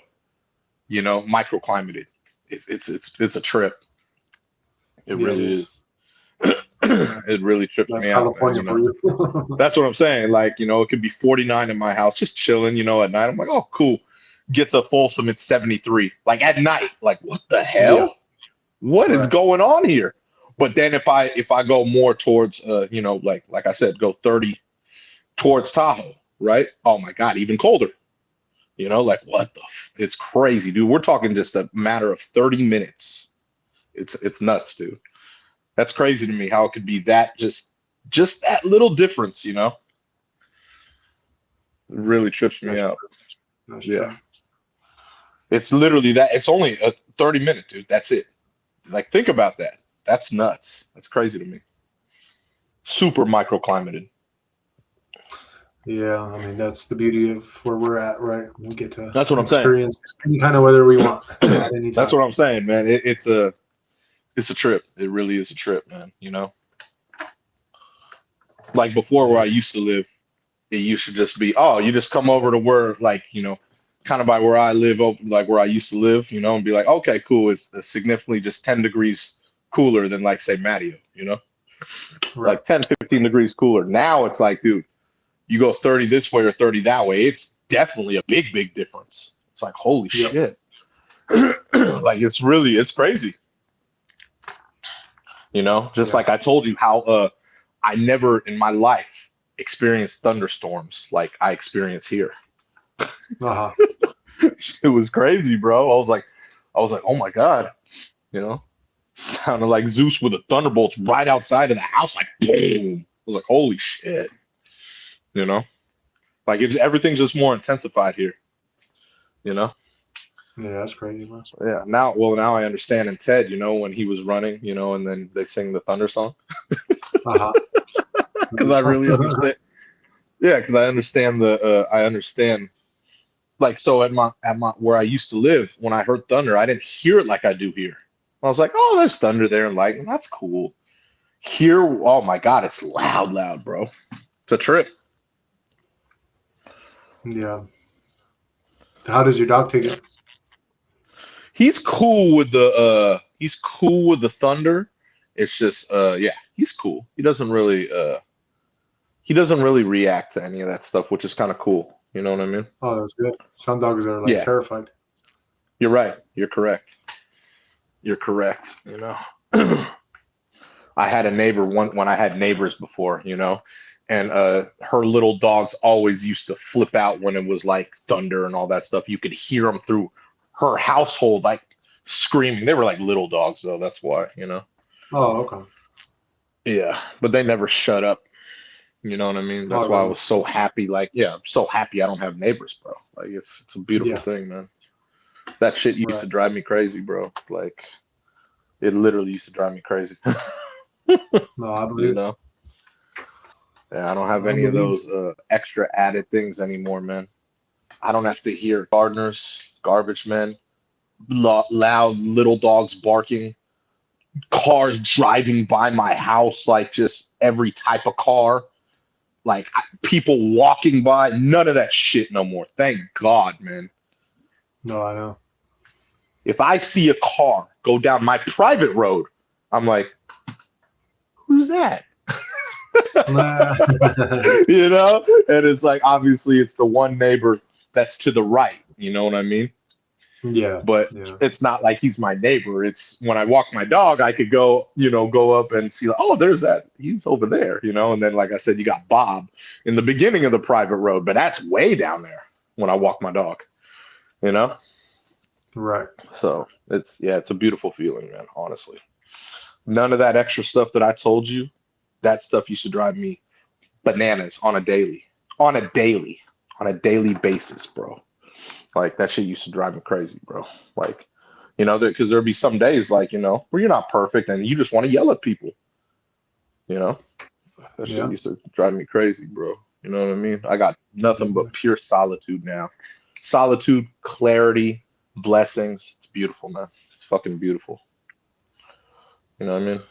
microclimated. It's a trip. It Yeah, it really is. is. It really trips That's me out, man. California for you. That's what I'm saying. Like, it could be 49 in my house, just chilling, at night. I'm like, oh, cool. Gets a Folsom, it's 73. Like at night, like what the Yeah. hell? What is Right. going on here? But then if I go more towards, like I said, go 30 towards Tahoe, right? Oh my God, even colder. Like what it's crazy, dude. We're talking just a matter of 30 minutes. It's nuts, dude. That's crazy to me how it could be that just that little difference, It really trips me That's out. true. That's Yeah. true. It's literally that. It's only a 30-minute, dude. That's it. Like, think about that. That's nuts. That's crazy to me. Super microclimated. Yeah, I mean that's the beauty of where we're at, right? We get to That's what I'm saying. experience any kind of weather we want at any That's time. what I'm saying, man. It's a trip. It really is a trip, man. Like before where Yeah. I used to live, it used to just be, oh, you just come over to where, like, kind of by where I live, like where I used to live, and be like, okay, cool. It's significantly just 10 degrees cooler than, like, say, Matteo, Right. like 10, 15 degrees cooler. Now it's like, dude, you go 30 this way or 30 that way. It's definitely a big difference. It's like, holy Yep. shit. Like, it's crazy. Just Yeah. like I told you how I never in my life experienced thunderstorms like I experience here. Uh-huh. It was crazy, bro. I was like, oh my God, sounded like Zeus with the thunderbolts right outside of the house, like boom. I was like, holy shit, like everything's just more intensified here, Yeah, that's crazy, man. Yeah. Now I understand. And Ted, when he was running, and then they sing the Thunder song Uh-huh. because I really understand. Yeah, because I understand. Like, so at my where I used to live, when I heard thunder, I didn't hear it like I do here. I was like, oh, there's thunder there and lightning. That's cool. Here, oh my God, it's loud, loud, bro. It's a trip. Yeah. How does your dog take it? He's cool with the thunder. It's just yeah, he's cool. He doesn't really react to any of that stuff, which is kind of cool. You know what I mean? Oh, that's good. Some dogs are like Yeah, terrified. you're right. You're correct. You're correct. I had a neighbor when I had neighbors before, and her little dogs always used to flip out when it was like thunder and all that stuff. You could hear them through her household, like screaming. They were like little dogs, though. That's why. Oh, okay. Yeah, but they never shut up. You know what I mean? Oh, That's why I really? was so happy. Like, yeah, I'm so happy I don't have neighbors, bro. Like, it's a beautiful Yeah, thing, man. That shit used to right. drive me crazy, bro. Like, it literally used to drive me crazy. No, I You believe. know? Yeah, I don't have I any of believe. those extra added things anymore, man. I don't have to hear gardeners, garbage men, loud little dogs barking, cars driving by my house, like just every type of car, like people walking by. None of that shit no more. Thank God, man. No, I know. If I see a car go down my private road, I'm like, who's that? Nah. And it's like, obviously it's the one neighbor that's to the right, you know what I mean? Yeah, But yeah, it's not like he's my neighbor. It's when I walk my dog, I could go up and see, like, oh, there's that. He's over there, And then, like I said, you got Bob in the beginning of the private road, but that's way down there when I walk my dog, you know? right. So it's a beautiful feeling, man, honestly. None of that extra stuff that I told you, that stuff used to drive me bananas on a daily basis, bro. Like, that shit used to drive me crazy, bro. Like, because there'd be some days, like, where you're not perfect and you just want to yell at people, you know? That shit Yeah, used to drive me crazy, bro. You know what I mean? I got nothing but definitely. pure solitude now. Solitude, clarity, blessings. It's beautiful, man. It's fucking beautiful. You know what I mean?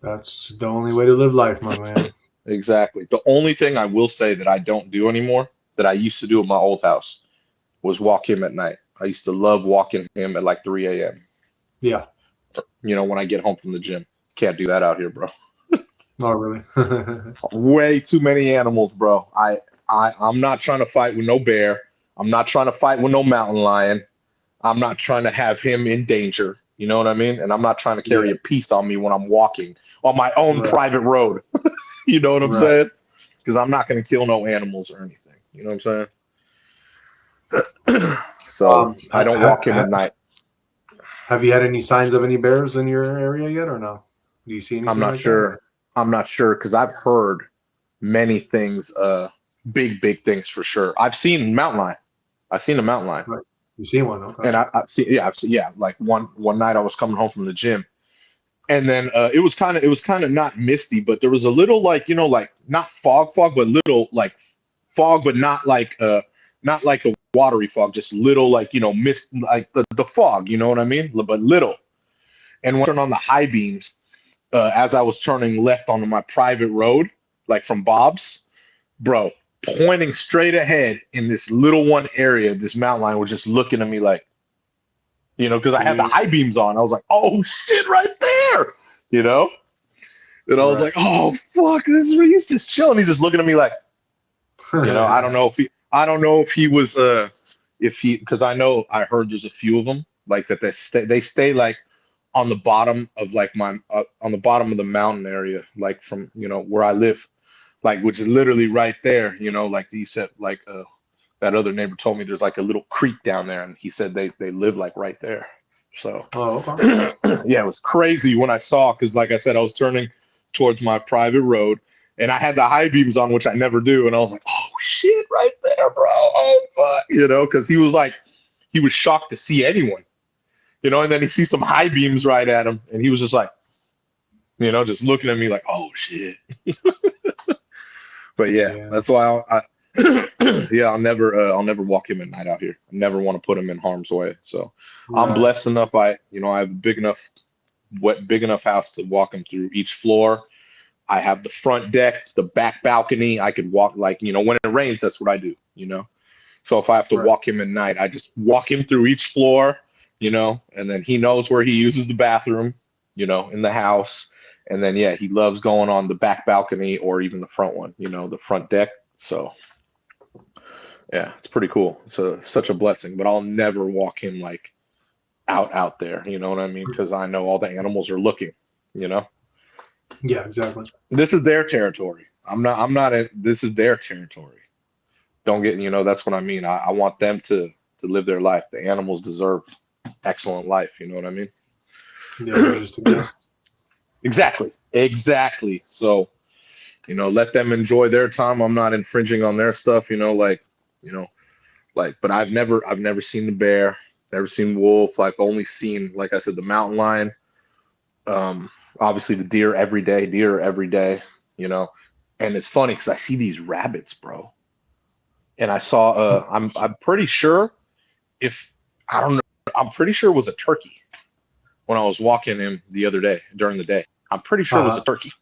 That's the only way to live life, my man. Exactly. The only thing I will say that I don't do anymore, that I used to do at my old house, was walk him at night. I used to love walking him at like 3 a.m. Yeah. When I get home from the gym. Can't do that out here, bro. Not really. Way too many animals, bro. I'm not trying to fight with no bear. I'm not trying to fight with no mountain lion. I'm not trying to have him in danger. You know what I mean? And I'm not trying to carry Yeah, a piece on me when I'm walking on my own right, private road. You know what I'm right. saying? Because I'm not going to kill no animals or anything. You know what I'm saying? So I don't walk him at night. Have you had any signs of any bears in your area yet, or no? Do you see I'm anything not like that? Or? sure. I'm not sure because I've heard many things, big things for sure. I've seen mountain lion. I've seen a mountain lion, Right. You see one? Okay. and I've seen. Like one night I was coming home from the gym, and then it was kind of not misty, but there was a little, like, like not fog, but little like fog, but not like the watery fog, just little, like, mist, like the fog. You know what I mean? But little. And when I turned on the high beams, as I was turning left onto my private road, like from Bob's, bro, pointing straight ahead in this little one area, this mountain lion was just looking at me like, because I had the Damn. high beams on. I was like, oh shit, right there, you know? And I was Right. like, oh fuck, he's just chilling. He's just looking at me like, I don't know if he was, because I heard there's a few of them like that. They stay like on the bottom of like on the bottom of the mountain area, like from, where I live, like, which is literally right there, like he said, like, that other neighbor told me there's like a little creek down there, and he said they live like right there. So Oh, okay. yeah, it was crazy when I saw, because like I said, I was turning towards my private road and I had the high beams on, which I never do, and I was like, oh shit, right there, bro. Oh fuck, because he was like he was shocked to see anyone, you know, and then he sees some high beams right at him, and he was just like, you know, just looking at me like, oh shit. But yeah, that's why yeah, I'll never walk him at night out here. I never want to put him in harm's way. So I'm blessed enough. I have a big enough house to walk him through each floor. I have the front deck, the back balcony. I could walk, like, you know, when it rains, that's what I do, you know. So if I have to walk him at night, I just walk him through each floor, you know, and then he knows where he uses the bathroom, you know, in the house. And then, yeah, he loves going on the back balcony or even the front one, you know, the front deck. So, yeah, it's pretty cool. So such a blessing. But I'll never walk him like out there. You know what I mean? Because I know all the animals are looking. You know. Yeah, exactly. This is their territory. I'm not. This is their territory. Don't get. You know, that's what I mean. I want them to live their life. The animals deserve excellent life. You know what I mean? Yeah, they're just a guest. Exactly. So, you know, let them enjoy their time. I'm not infringing on their stuff, you know, but I've never seen the bear, never seen wolf. I've only seen, like I said, the mountain lion. Obviously the deer every day, you know. And it's funny because I see these rabbits, bro. And I saw I'm pretty sure I'm pretty sure it was a turkey when I was walking him the other day during the day. I'm pretty sure it was a turkey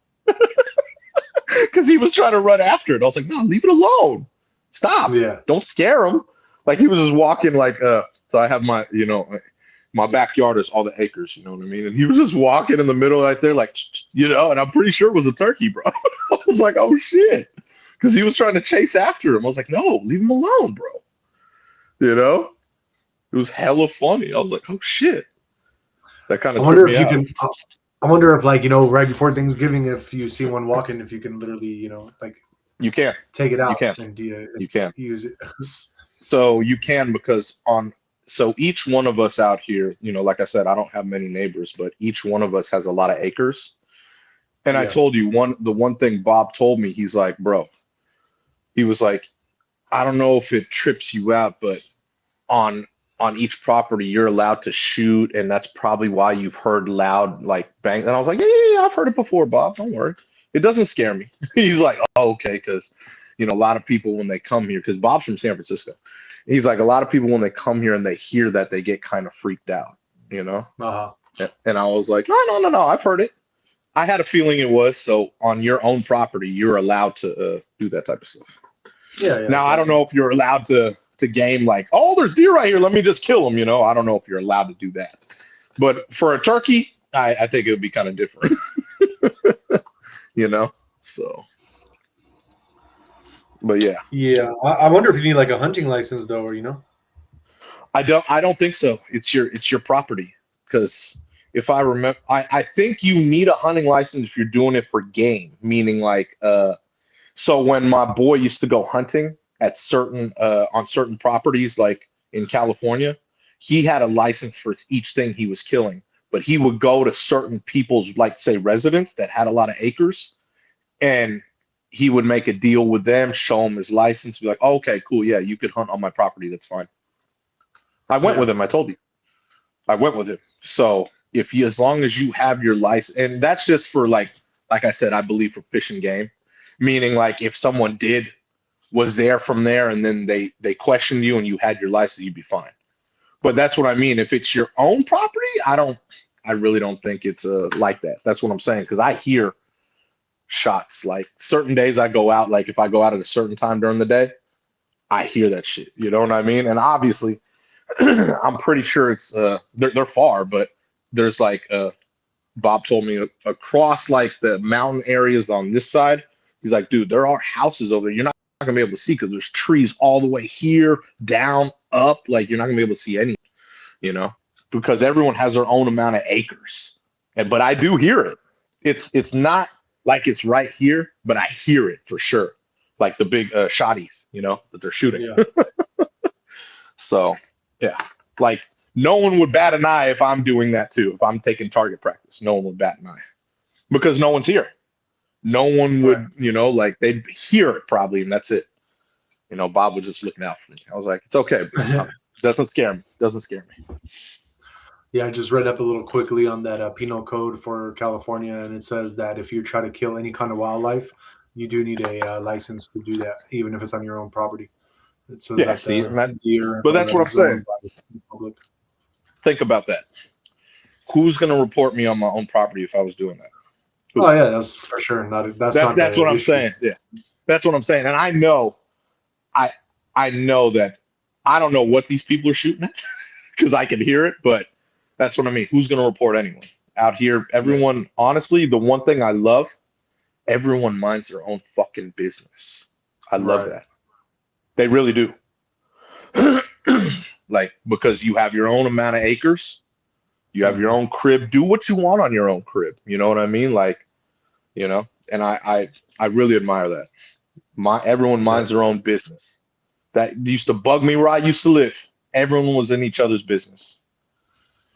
because he was trying to run after it. I was like, no, leave it alone. Stop. Yeah. Don't scare him. Like he was just walking like, so I have my, you know, my backyard is all the acres, you know what I mean? And he was just walking in the middle right there, like, you know, and I'm pretty sure it was a turkey, bro. I was like, oh shit. Because he was trying to chase after him. I was like, no, leave him alone, bro. You know? It was hella funny. I was like, oh shit. That kind of tripped me out. I wonder if, like, you know, right before Thanksgiving, if you see one walking, if you can literally, you know, like, you can take it out and you can use it. So you can, because so each one of us out here, you know, like I said, I don't have many neighbors, but each one of us has a lot of acres. And I told you the one thing Bob told me, he's like, bro, he was like, I don't know if it trips you out, but on each property you're allowed to shoot, and that's probably why you've heard loud like bang. And I was like, yeah, I've heard it before, Bob. Don't worry, it doesn't scare me. He's like, oh, okay, because you know a lot of people when they come here, because Bob's from San Francisco, he's like, a lot of people when they come here and they hear that, they get kind of freaked out, you know. And I was like, no, I've heard it. I had a feeling it was. So on your own property, you're allowed to do that type of stuff. Yeah. Now, exactly. I don't know if you're allowed to game like, oh, there's deer right here, let me just kill them, you know. I don't know if you're allowed to do that. But for a turkey, I think it would be kind of different. You know? So. But yeah. Yeah. I wonder if you need like a hunting license though, or you know? I don't think so. It's your property. Because if I remember, I think you need a hunting license if you're doing it for game, meaning like so when my boy used to go hunting at certain on certain properties like in California, he had a license for each thing he was killing, but he would go to certain people's, like say residents that had a lot of acres, and he would make a deal with them, show them his license, be like, oh, okay, cool, yeah, you could hunt on my property, that's fine. I went with him. I told you, I went with him. So if you, as long as you have your license, and that's just for like I said, I believe for fish and game, meaning like if someone was there from there and then they questioned you and you had your license, you'd be fine. But that's what I mean. If it's your own property, I really don't think it's like that. That's what I'm saying. Because I hear shots like certain days I go out, like if I go out at a certain time during the day, I hear that shit. You know what I mean? And obviously, I'm pretty sure it's they're far, but there's like Bob told me across like the mountain areas on this side. He's like, dude, there are houses over there. You're not gonna be able to see because there's trees all the way here, down, up. Like you're not gonna be able to see any, you know, because everyone has their own amount of acres. But I do hear it. It's not like it's right here, but I hear it for sure. Like the big shotties, you know, that they're shooting. Yeah. So yeah, like no one would bat an eye if I'm doing that too. If I'm taking target practice, no one would bat an eye because no one's here. No one would, you know, like they'd hear it probably, and that's it. You know, Bob was just looking out for me. I was like, it's okay. Doesn't scare me. Doesn't scare me. Yeah, I just read up a little quickly on that penal code for California, and it says that if you try to kill any kind of wildlife, you do need a license to do that, even if it's on your own property. It says Yeah, that see, the deer and but all that's that what I'm is owned saying. by the public. Think about that. Who's going to report me on my own property if I was doing that? Who? Oh yeah, that's for sure. That's not That's the what I'm issue. saying. Yeah, that's what I'm saying. And I know that I don't know what these people are shooting at because I can hear it, but that's what I mean. Who's going to report anyone out here? Everyone, honestly, the one thing I love, everyone minds their own fucking business. I love that. They really do. Like, because you have your own amount of acres, you have your own crib, do what you want on your own crib. You know what I mean? Like, you know, and I really admire that. Everyone minds their own business. That used to bug me where I used to live. Everyone was in each other's business.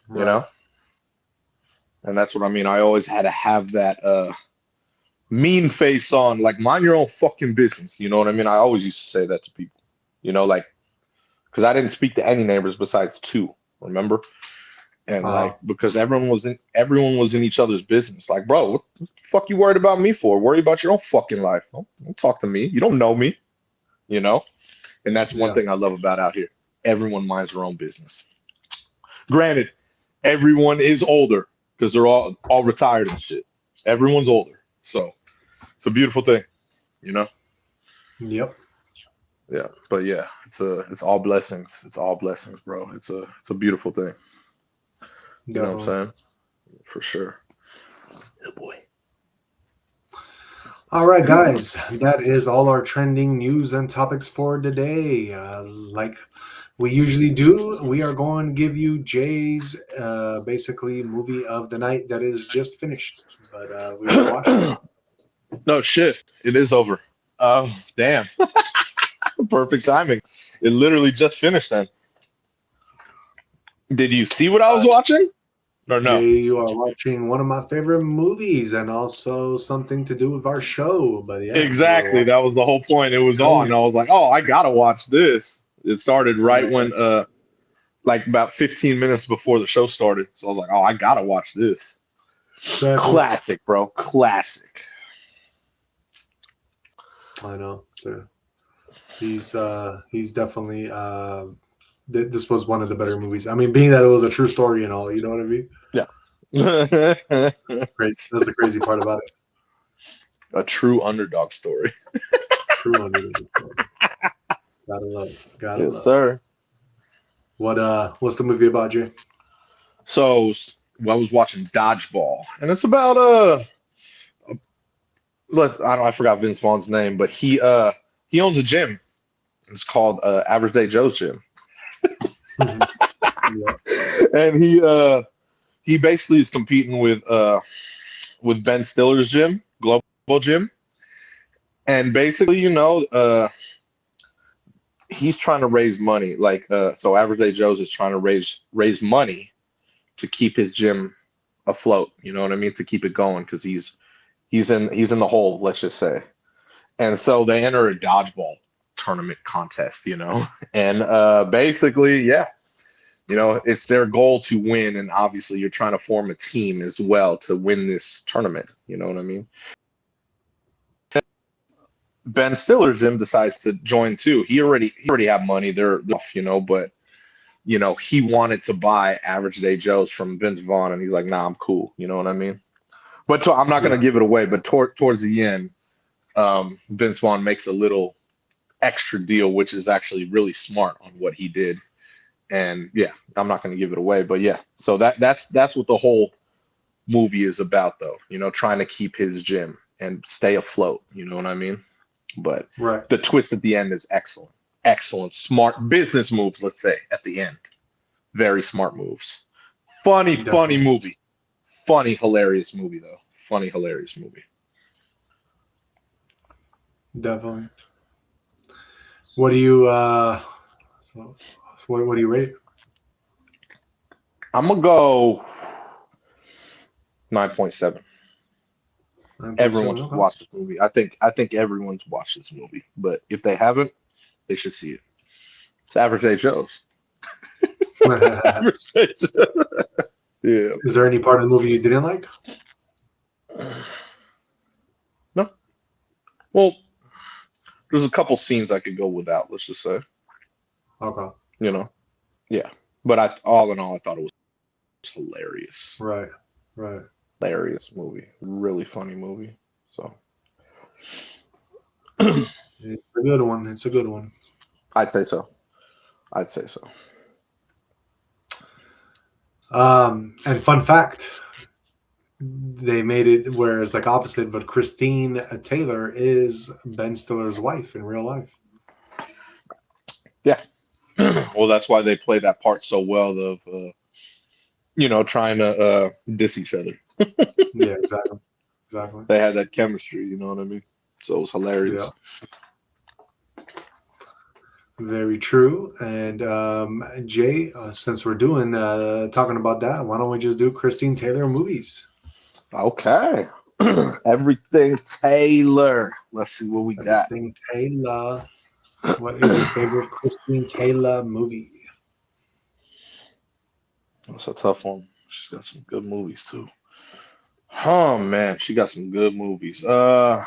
You know? And that's what I mean. I always had to have that mean face on, like, mind your own fucking business. You know what I mean? I always used to say that to people. You know, like, because I didn't speak to any neighbors besides 2, remember? And like, because everyone was in each other's business. Like, bro, what the fuck you worried about me for? Worry about your own fucking life. Don't talk to me. You don't know me. You know? And that's one thing I love about out here. Everyone minds their own business. Granted, everyone is older because they're all retired and shit. Everyone's older. So it's a beautiful thing, you know? Yep. Yeah. But yeah, it's all blessings. It's all blessings, bro. It's a beautiful thing. You know what I'm saying? For sure. Yeah, boy. All right, guys, that is all our trending news and topics for today. Like we usually do, we are going to give you Jay's basically movie of the night that is just finished. But we will watch it. No shit. It is over. Oh, damn. Perfect timing. It literally just finished then. Did you see what I was watching? Or no? Jay, you are watching one of my favorite movies and also something to do with our show. But yeah, exactly. That was the whole point. It was on. I was like, oh, I gotta watch this. It started right when like about 15 minutes before the show started. So I was like, oh, I gotta watch this. Exactly. Classic, bro. Classic. I know. So he's definitely this was one of the better movies. I mean, being that it was a true story and all, you know what I mean? Yeah. Great. That's the crazy part about it. A true underdog story. True underdog story. Gotta love it. Gotta love it. Yes, sir. What's the movie about, Jay? So I was watching Dodgeball, and it's about I forgot Vince Vaughn's name, but he owns a gym. It's called AverageDayJoes Gym. And he basically is competing with Ben Stiller's gym, Global Gym. And basically, you know, he's trying to raise money. Like so AverageDayJoes is trying to raise money to keep his gym afloat, you know what I mean? To keep it going, because he's in the hole, let's just say. And so they enter a dodgeball tournament contest, you know, and basically, yeah, you know, it's their goal to win, and obviously you're trying to form a team as well to win this tournament, you know what I mean? Ben Stiller's gym decides to join too. He already had money, they're off, you know, but you know, he wanted to buy AverageDayJoes from Vince Vaughn, and he's like, nah, I'm cool, you know what I mean? But I'm not going to give it away, but towards the end, Vince Vaughn makes a little extra deal, which is actually really smart on what he did. And yeah, I'm not going to give it away, but yeah. So that's what the whole movie is about, though. You know, trying to keep his gym and stay afloat. You know what I mean? But the twist at the end is excellent. Excellent, smart business moves, let's say, at the end. Very smart moves. Funny movie. Funny, hilarious movie, though. Funny, hilarious movie. Definitely. What do you what do you rate? I'm gonna go 9.7. Everyone should watch this movie. I think everyone's watched this movie, but if they haven't, they should see it. It's AverageDayJoes. Average Day Joe. Yeah. Is there any part of the movie you didn't like? No. Well, there's a couple scenes I could go without, let's just say. Okay. You know? Yeah. But all in all, I thought it was hilarious. Right. Hilarious movie. Really funny movie. So It's a good one. I'd say so. And fun fact, they made it where it's like opposite, but Christine Taylor is Ben Stiller's wife in real life. Yeah. Well, that's why they play that part so well of trying to diss each other. Yeah, exactly. They had that chemistry, you know what I mean? So it was hilarious. Yeah. Very true. And Jay, since we're doing talking about that, why don't we just do Christine Taylor movies? Okay. Everything Taylor. Let's see what we got. Christine Taylor. What is your favorite Christine Taylor movie? That's a tough one. She's got some good movies too. Oh man, she got some good movies. I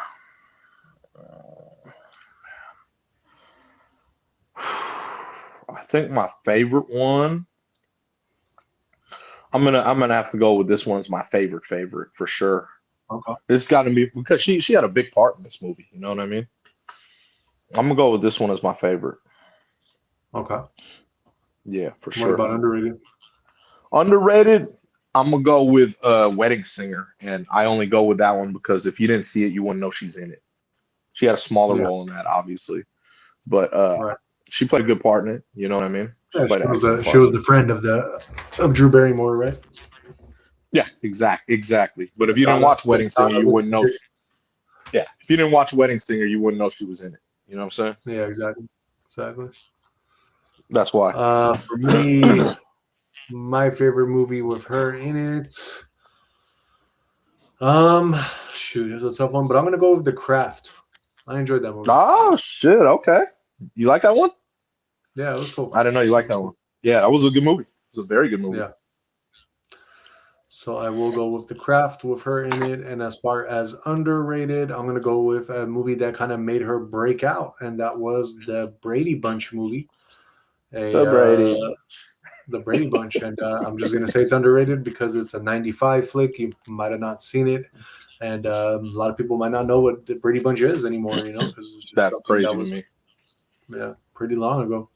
think my favorite one. I'm gonna have to go with this one's my favorite for sure. Okay. It's got to be because she had a big part in this movie. You know what I mean? I'm gonna go with this one as my favorite. Okay. Yeah, for What sure. about underrated? Underrated. I'm gonna go with Wedding Singer, and I only go with that one because if you didn't see it, you wouldn't know she's in it. She had a smaller role in that, obviously, but Right. she played a good part in it. You know what I mean? Yeah, played an excellent she part. was the friend of Drew Barrymore, right? Yeah, exactly. But if you didn't watch Wedding Singer, you wouldn't know. Yeah, if you didn't watch Wedding Singer, you wouldn't know she was in it. You know what I'm saying? Yeah, exactly. That's why. For me, my favorite movie with her in it. Shoot, it's a tough one, but I'm gonna go with The Craft. I enjoyed that movie. Oh shit! Okay, you like that one? Yeah, it was cool. I didn't know you liked that one. Yeah, that was a good movie. It was a very good movie. Yeah. So I will go with The Craft with her in it. And as far as underrated, I'm gonna go with a movie that kind of made her break out, and that was the Brady Bunch movie. The Brady Bunch, and I'm just gonna say it's underrated because it's a '95 flick. You might have not seen it, and a lot of people might not know what the Brady Bunch is anymore. You know, because it's just That's something crazy that was, to me. yeah, pretty long ago.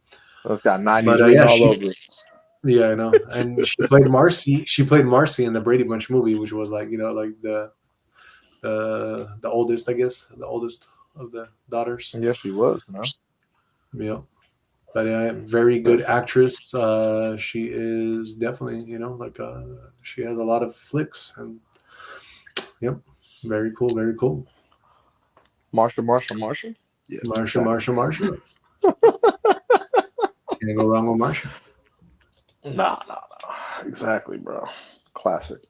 It's got 90s But, written yeah, all over it. Yeah, I know. And she played Marcy. She played Marcy in the Brady Bunch movie, which was like the oldest, I guess, the oldest of the daughters. Yes, she was. No? Yeah. But yeah, very good actress. She is definitely, she has a lot of flicks, and yep, very cool, very cool. Marsha. Yes, Marsha. Can't go wrong with Marsha. No. Exactly, bro. Classic.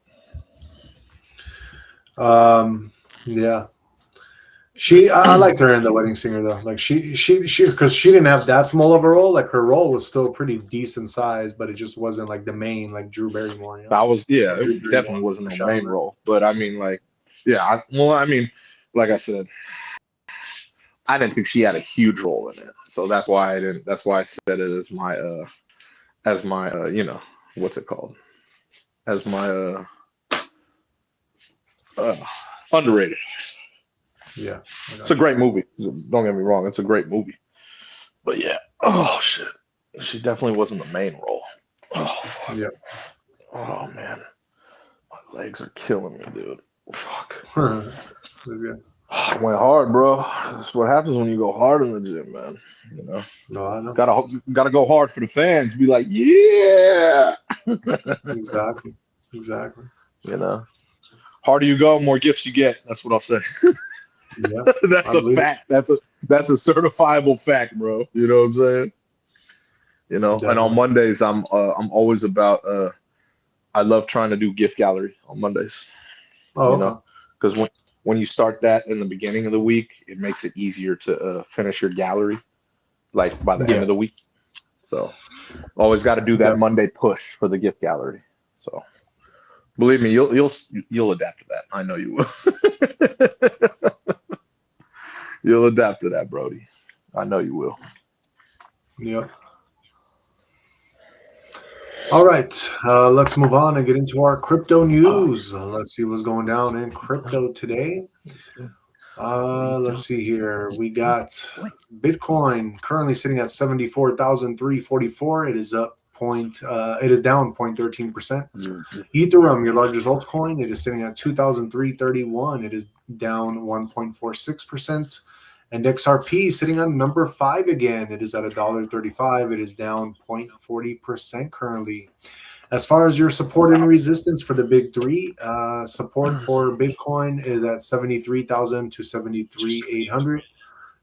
Yeah. I liked her in The Wedding Singer though. Like she because she didn't have that small of a role. Like her role was still pretty decent size, but it just wasn't like the main like Drew Barrymore. You know? It definitely wasn't a main role. But I mean, like, yeah. Like I said, I didn't think she had a huge role in it, so that's why I didn't. That's why I said it as my what's it called? As my underrated. Yeah, it's a great movie. Don't get me wrong, it's a great movie. But yeah, oh shit, she definitely wasn't the main role. Oh fuck. Yeah. Oh man, my legs are killing me, dude. Fuck. I went hard, bro. That's what happens when you go hard in the gym, man. You know. No, I know. Gotta go hard for the fans. Be like, yeah. Exactly. You know, harder you go, more gifts you get. That's what I'll say. Yeah, that's a fact. That's a certifiable fact, bro. You know what I'm saying? You know, definitely. And on Mondays, I'm always about. I love trying to do gift gallery on Mondays. Oh, you know, because when you start that in the beginning of the week, it makes it easier to finish your gallery, like by the end of the week. So always got to do that Monday push for the gift gallery. So believe me, you'll adapt to that. I know you will. You'll adapt to that, Brody. I know you will. Yep. All right, let's move on and get into our crypto news. Let's see what's going down in crypto today. Let's see here. We got Bitcoin currently sitting at 74,344. It is up it is down 0.13%. Ethereum, your largest altcoin, it is sitting at 2,331. It is down 1.46%. And XRP sitting on number 5 again. It is at $1.35. It is down 0.40% currently. As far as your support and resistance for the big three, support for Bitcoin is at 73,000 to 73,800.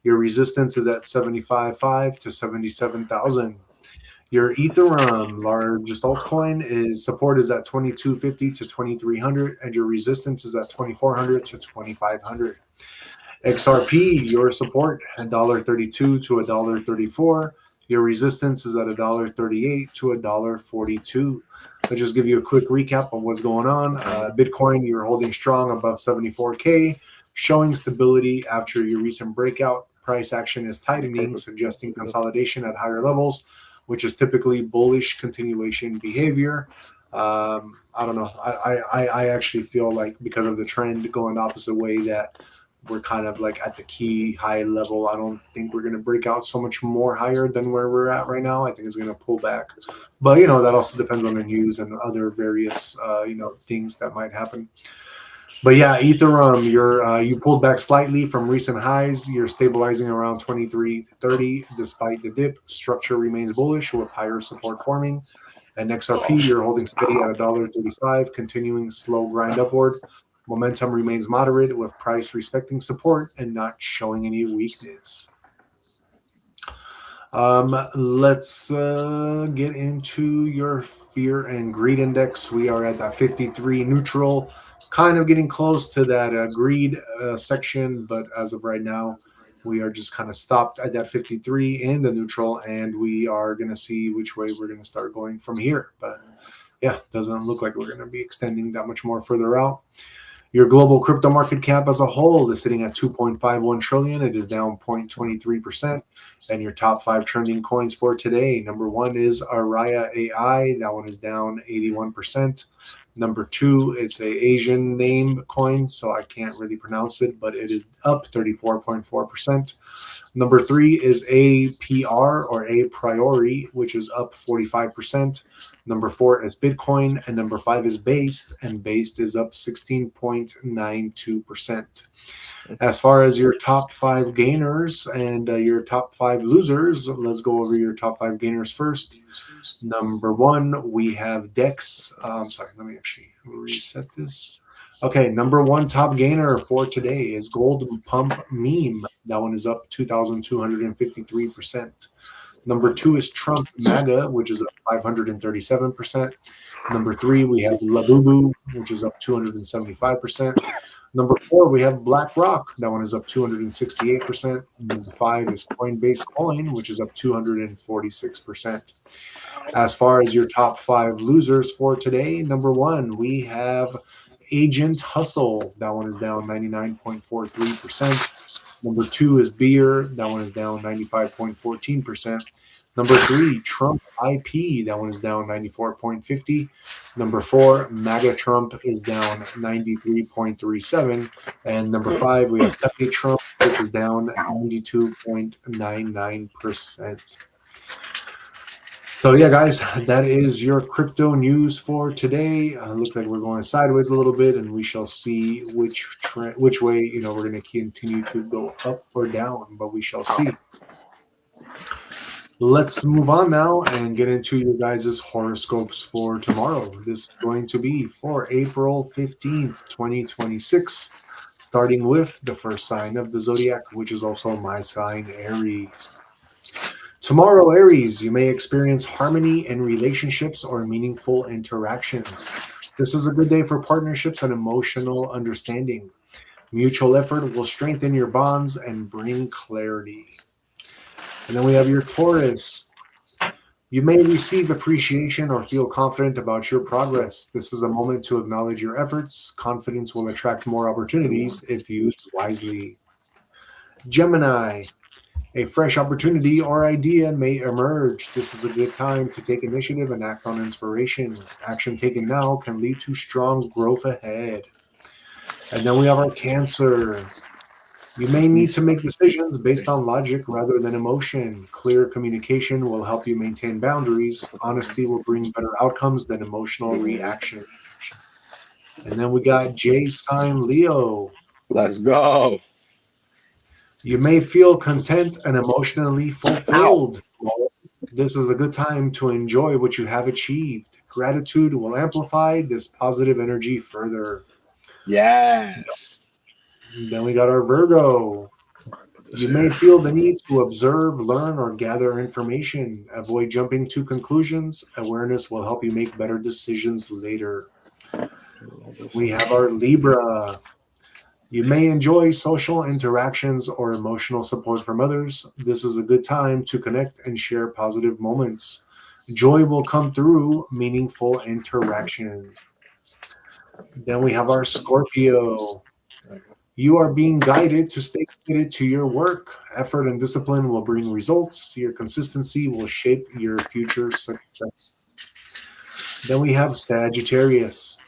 Your resistance is at 75,500 to 77,000. Your Ethereum, largest altcoin, is support is at 2,250 to 2,300, and your resistance is at 2,400 to 2,500. XRP, your support $1.32 to $1.34. Your resistance is at $1.38 to $1.42. I'll just give you a quick recap of what's going on. Bitcoin, you're holding strong above 74K, showing stability after your recent breakout. Price action is tightening, suggesting consolidation at higher levels, which is typically bullish continuation behavior. I don't know. I actually feel like because of the trend going the opposite way that we're kind of like at the key high level. I don't think we're going to break out so much more higher than where we're at right now. I think it's going to pull back. But, that also depends on the news and other various, things that might happen. But yeah, Ethereum, you pulled back slightly from recent highs. You're stabilizing around 23.30 despite the dip. Structure remains bullish with higher support forming. And XRP, you're holding steady at $1.35, continuing slow grind upward. Momentum remains moderate with price respecting support and not showing any weakness. Let's get into your fear and greed index. We are at that 53 neutral, kind of getting close to that greed section, but as of right now, we are just kind of stopped at that 53 in the neutral, and we are going to see which way we're going to start going from here. But yeah, doesn't look like we're going to be extending that much more further out. Your global crypto market cap as a whole is sitting at 2.51 trillion. It is down 0.23%. And your top 5 trending coins for today. Number 1 is Araya AI. That one is down 81%. Number 2, it's a Asian name coin, so I can't really pronounce it, but it is up 34.4%. Number 3 is APR or A Priori, which is up 45%. Number 4 is Bitcoin, and number 5 is Based, and Based is up 16.92%. As far as your top 5 gainers and your top 5 losers, let's go over your top 5 gainers first. Number 1, we have Dex. Sorry, let me actually reset this. Okay, number 1 top gainer for today is Gold Pump Meme. That one is up 2,253%. Number 2 is Trump MAGA, which is up 537%. Number 3, we have Labubu, which is up 275%. Number 4, we have BlackRock. That one is up 268%. Number 5 is Coinbase Coin, which is up 246%. As far as your top 5 losers for today, number 1, we have Agent Hustle. That one is down 99.43%. Number 2 is Beer. That one is down 95.14%. Number 3, Trump IP. That one is down 94.50. Number 4, MAGA Trump is down 93.37. And number 5, we have Pepe Trump, which is down 92.99%. So yeah, guys, that is your crypto news for today. Looks like we're going sideways a little bit, and we shall see which way we're going to continue to go up or down, but we shall see. Let's move on now and get into your guys' horoscopes for tomorrow. This is going to be for April 15th, 2026, starting with the first sign of the zodiac, which is also my sign, Aries. Tomorrow, Aries, you may experience harmony in relationships or meaningful interactions. This is a good day for partnerships and emotional understanding. Mutual effort will strengthen your bonds and bring clarity. And then we have your Taurus. You may receive appreciation or feel confident about your progress. This is a moment to acknowledge your efforts. Confidence will attract more opportunities if used wisely. Gemini, a fresh opportunity or idea may emerge. This is a good time to take initiative and act on inspiration. Action taken now can lead to strong growth ahead. And then we have our Cancer. You may need to make decisions based on logic rather than emotion. Clear communication will help you maintain boundaries. Honesty will bring better outcomes than emotional reactions. And then we got J sign Leo. Let's go. You may feel content and emotionally Ow. fulfilled. This is a good time to enjoy what you have achieved. Gratitude will amplify this positive energy further. Yes. Then we got our Virgo. You may feel the need to observe, learn, or gather information. Avoid jumping to conclusions. Awareness will help you make better decisions later. We have our Libra. You may enjoy social interactions or emotional support from others. This is a good time to connect and share positive moments. Joy will come through meaningful interaction. Then we have our Scorpio. You are being guided to stay committed to your work. Effort and discipline will bring results. Your consistency will shape your future success. Then we have Sagittarius.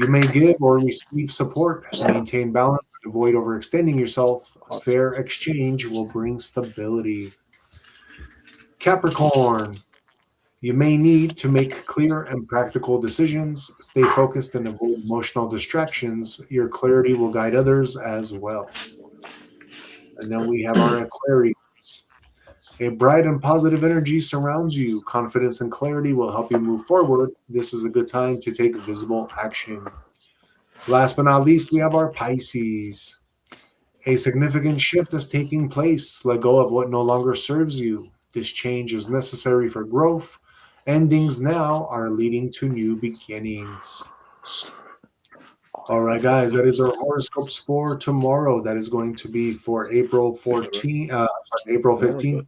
You may give or receive support. Maintain balance and avoid overextending yourself. Fair exchange will bring stability. Capricorn. You may need to make clear and practical decisions. Stay focused and avoid emotional distractions. Your clarity will guide others as well. And then we have our Aquarius. A bright and positive energy surrounds you. Confidence and clarity will help you move forward. This is a good time to take visible action. Last but not least, we have our Pisces. A significant shift is taking place. Let go of what no longer serves you. This change is necessary for growth. Endings now are leading to new beginnings. All right, guys, that is our horoscopes for tomorrow. That is going to be for April 15th,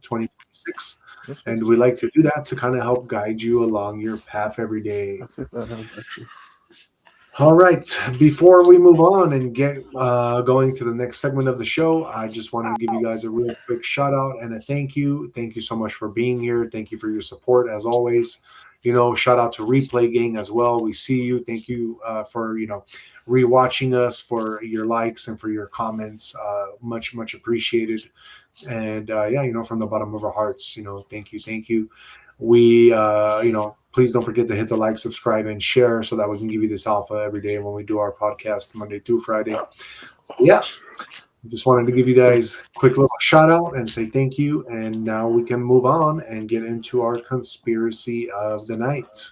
2026. And we like to do that to kind of help guide you along your path every day. All right, before we move on and get going to the next segment of the show, I just wanted to give you guys a real quick shout out and a thank you. Thank you so much for being here. Thank you for your support as always. Shout out to Replay Gang as well. We see you. Thank you for, rewatching us, for your likes and for your comments. Much, much appreciated. And from the bottom of our hearts, thank you. Thank you. We, please don't forget to hit the like, subscribe, and share so that we can give you this alpha every day when we do our podcast Monday through Friday. Yeah. Just wanted to give you guys a quick little shout out and say thank you. And now we can move on and get into our conspiracy of the night.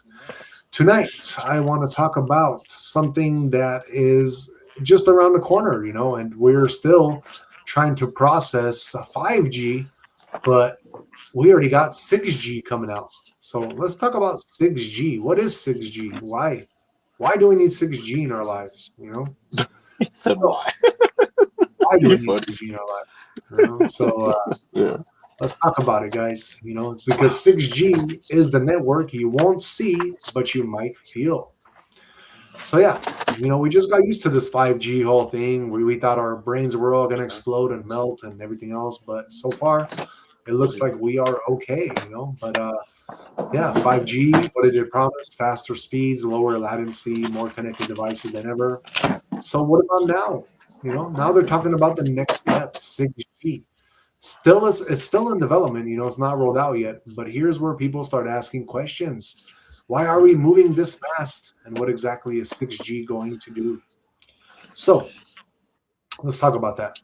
Tonight, I want to talk about something that is just around the corner, and we're still trying to process 5G, but we already got 6G coming out. So let's talk about 6G. What is 6G? Why? Why do we need 6G in our lives? So why? Why do we need 6G in our lives? Yeah. Let's talk about it, guys. Because 6G is the network you won't see, but you might feel. So yeah, we just got used to this 5G whole thing. We thought our brains were all going to explode and melt and everything else, but so far it looks like we are okay, But yeah, 5G, what did it promise? Faster speeds, lower latency, more connected devices than ever. So what about now? Now they're talking about the next step, 6G. It's still in development, it's not rolled out yet. But here's where people start asking questions. Why are we moving this fast? And what exactly is 6G going to do? So let's talk about that.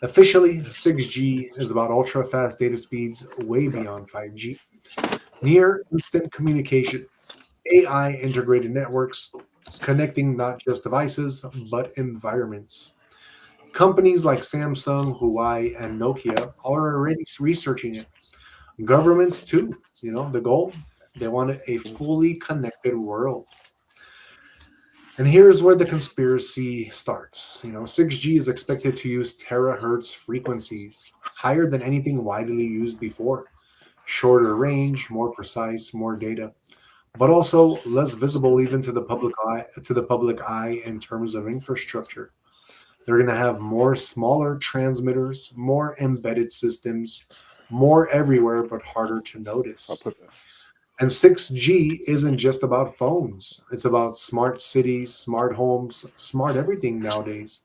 Officially, 6G is about ultra-fast data speeds way beyond 5G. Near instant communication, AI integrated networks, connecting not just devices, but environments. Companies like Samsung, Huawei, and Nokia are already researching it. Governments too, the goal, they want a fully connected world. And here's where the conspiracy starts. 6G is expected to use terahertz frequencies, higher than anything widely used before. shorter range, more precise, more data, but also less visible even to the public eye in terms of infrastructure. They're going to have more smaller transmitters, more embedded systems, more everywhere, but harder to I'll notice. put that. And 6G isn't just about phones. It's about smart cities, smart homes, smart everything nowadays.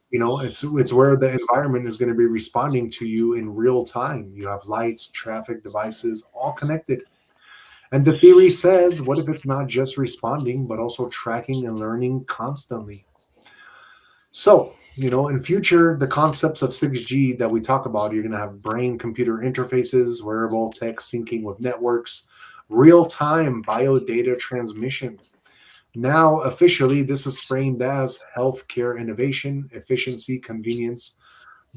It's where the environment is going to be responding to you in real time. You have lights, traffic, devices, all connected. And the theory says, what if it's not just responding, but also tracking and learning constantly? So, in future, the concepts of 6G that we talk about, you're going to have brain computer interfaces, wearable tech syncing with networks, real time bio data transmission. Now, officially, this is framed as healthcare innovation, efficiency, convenience.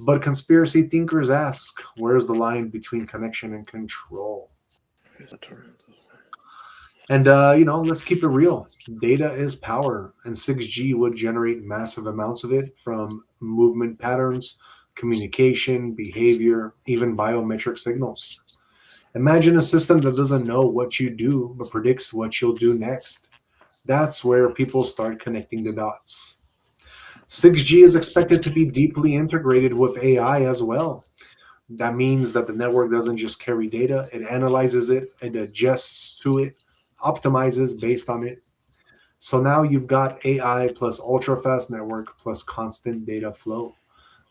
But conspiracy thinkers ask, where's the line between connection and control? And, let's keep it real. Data is power, and 6G would generate massive amounts of it from movement patterns, communication, behavior, even biometric signals. Imagine a system that doesn't know what you do, but predicts what you'll do next. That's where people start connecting the dots. 6G is expected to be deeply integrated with AI as well. That means that the network doesn't just carry data, it analyzes it, it adjusts to it, optimizes based on it. So now you've got AI plus ultra fast network plus constant data flow.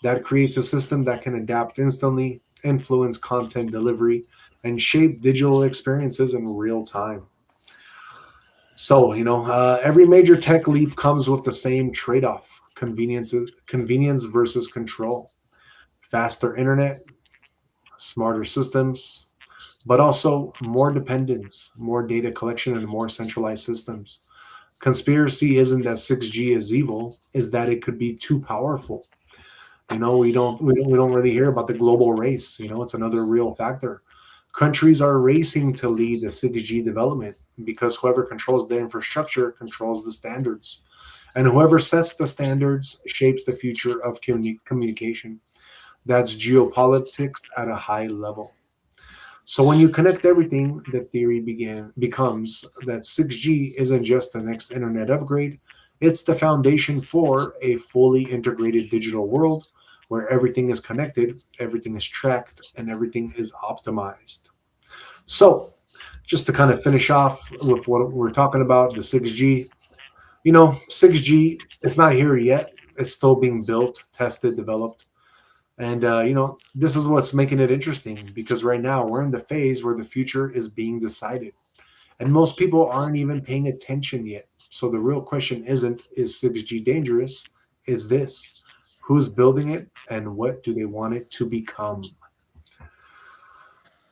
That creates a system that can adapt instantly, influence content delivery, and shape digital experiences in real time. So, every major tech leap comes with the same trade off: convenience versus control, faster internet, smarter systems, but also more dependence, more data collection, and more centralized systems. Conspiracy isn't that 6G is evil, is that it could be too powerful. We don't really hear about the global race. It's another real factor. Countries are racing to lead the 6G development because whoever controls the infrastructure controls the standards. And whoever sets the standards shapes the future of communication. That's geopolitics at a high level. So when you connect everything, the theory becomes that 6G isn't just the next internet upgrade, it's the foundation for a fully integrated digital world where everything is connected, everything is tracked, and everything is optimized. So, just to kind of finish off with what we're talking about, the 6G, 6G, it's not here yet. It's still being built, tested, developed. And this is what's making it interesting because right now we're in the phase where the future is being decided, and most people aren't even paying attention yet. So the real question isn't, is 6G dangerous? It's this: who's building it, and what do they want it to become?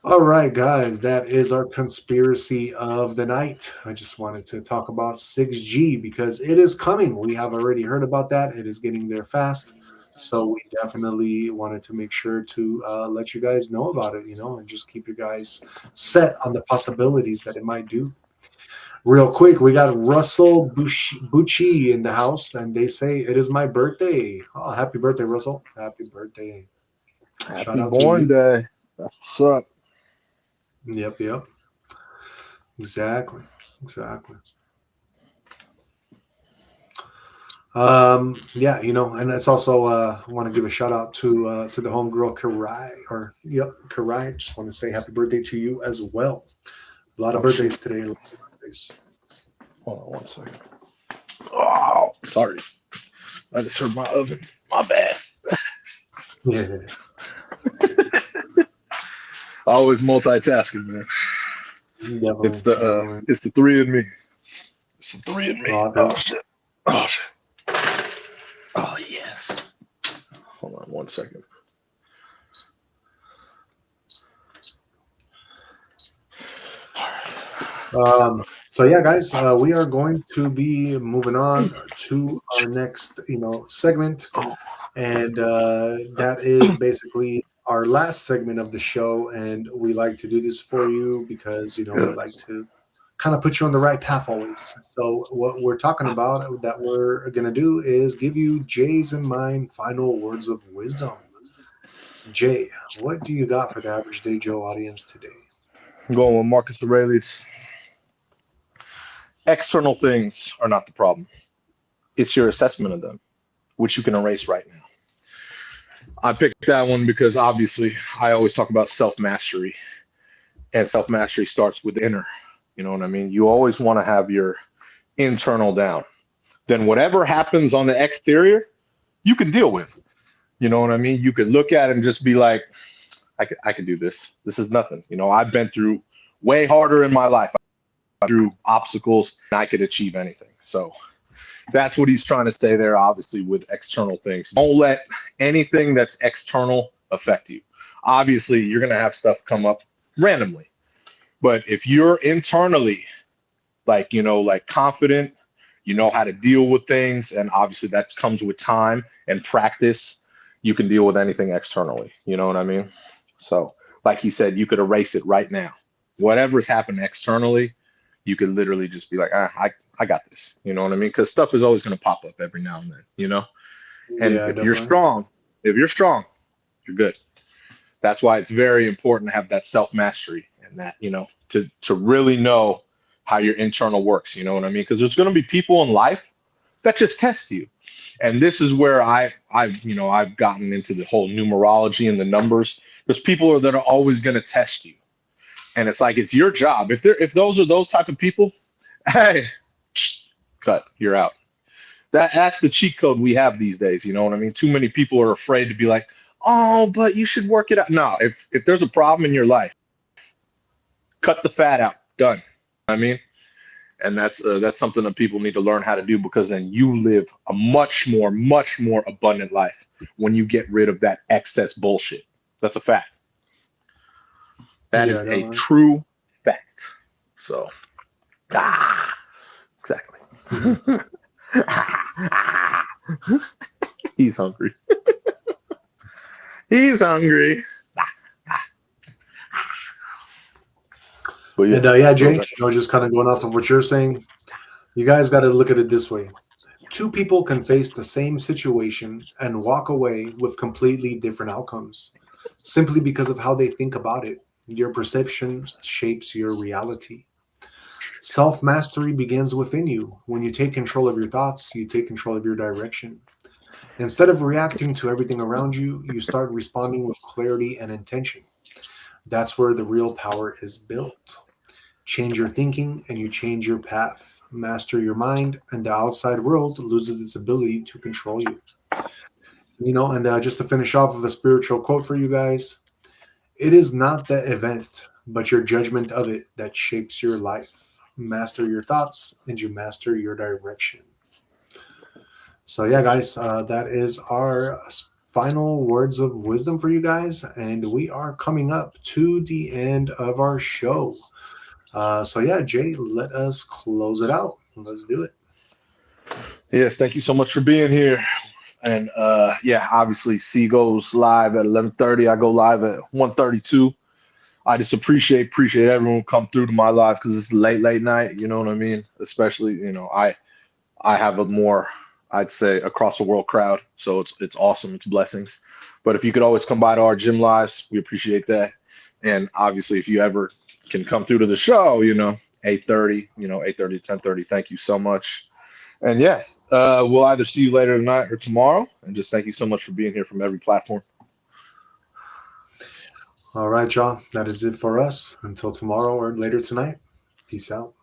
All right, guys, that is our conspiracy of the night. I just wanted to talk about 6G because it is coming. We have already heard about that. It is getting there fast. So we definitely wanted to make sure to let you guys know about it, and just keep you guys set on the possibilities that it might do. Real quick, we got Russell Bucci in the house, and they say it is my birthday. Oh, happy birthday, Russell. Happy birthday. Shout Happy out to born you. day. That's what's up. Yep. Exactly. Yeah, and it's also I want to give a shout out to the homegirl Karai. Just want to say happy birthday to you as well. A lot of birthdays today. A lot of birthdays. Hold on one second. Oh, sorry. I just heard my oven. My bad. Yeah. Always multitasking, man. Definitely. It's the three in me. It's the three in me. Okay. Oh shit. Oh yes. Hold on one second. So yeah, guys, we are going to be moving on to our next, segment, and that is basically our last segment of the show. And we like to do this for you because we like to kind of put you on the right path always. So what we're talking about that we're gonna do is give you Jay's and mine final words of wisdom. Jay, what do you got for the Average Day Joe audience today? I'm going with Marcus Aurelius. External things are not the problem. It's your assessment of them, which you can erase right now. I picked that one because obviously I always talk about self-mastery, and self-mastery starts with the inner. You know what I mean? You always want to have your internal down. Then whatever happens on the exterior, you can deal with. You know what I mean? You could look at it and just be like, I could do this. This is nothing. You know, I've been through way harder in my life. Through obstacles, and I could achieve anything. So that's what he's trying to say there, obviously, with external things. Don't let anything that's external affect you. Obviously, you're going to have stuff come up randomly. But if you're internally, like, you know, like confident, you know how to deal with things, and obviously that comes with time and practice, you can deal with anything externally. You know what I mean? So, like he said, you could erase it right now. Whatever's happened externally, you could literally just be like, I got this. You know what I mean? Because stuff is always going to pop up every now and then, you know? And Yeah, if you're strong, you're good. That's why it's very important to have that self-mastery and that, you know, to really know how your internal works. You know what I mean? Because there's going to be people in life that just test you. And this is where I've gotten into the whole numerology and the numbers. There's people that are always going to test you. And it's like, it's your job. If those are those type of people, hey, cut, you're out. That's the cheat code we have these days. You know what I mean? Too many people are afraid to be like, oh, but you should work it out. No, if there's a problem in your life, cut the fat out. Done. I mean, and that's something that people need to learn how to do, because then you live a much more abundant life when you get rid of that excess bullshit. That's a fact. That is a true fact. So, exactly. He's hungry. He's hungry. But yeah, Jay, you know, just kind of going off of what you're saying, you guys got to look at it this way. Two people can face the same situation and walk away with completely different outcomes, simply because of how they think about it. Your perception shapes your reality. Self-mastery begins within you. When you take control of your thoughts, you take control of your direction. Instead of reacting to everything around you, you start responding with clarity and intention. That's where the real power is built. Change your thinking and you change your path. Master your mind and the outside world loses its ability to control you. You know, and just to finish off with a spiritual quote for you guys, it is not the event, but your judgment of it that shapes your life. Master your thoughts and you master your direction. So yeah, guys, that is our final words of wisdom for you guys. And we are coming up to the end of our show. So yeah, Jay, let us close it out. Let's do it. Yes, thank you so much for being here. And yeah, obviously C goes live at 11:30. I go live at 1:32. I just appreciate everyone come through to my live, because it's late night. You know what I mean? Especially, you know, I have a more, I'd say, across the world crowd. So it's awesome. It's blessings. But if you could always come by to our gym lives, we appreciate that. And obviously, if you ever can come through to the show, you know, 8:30, you know, 8:30 to 10:30. Thank you so much. And yeah, we'll either see you later tonight or tomorrow. And just thank you so much for being here from every platform. All right, y'all. That is it for us. Until tomorrow or later tonight. Peace out.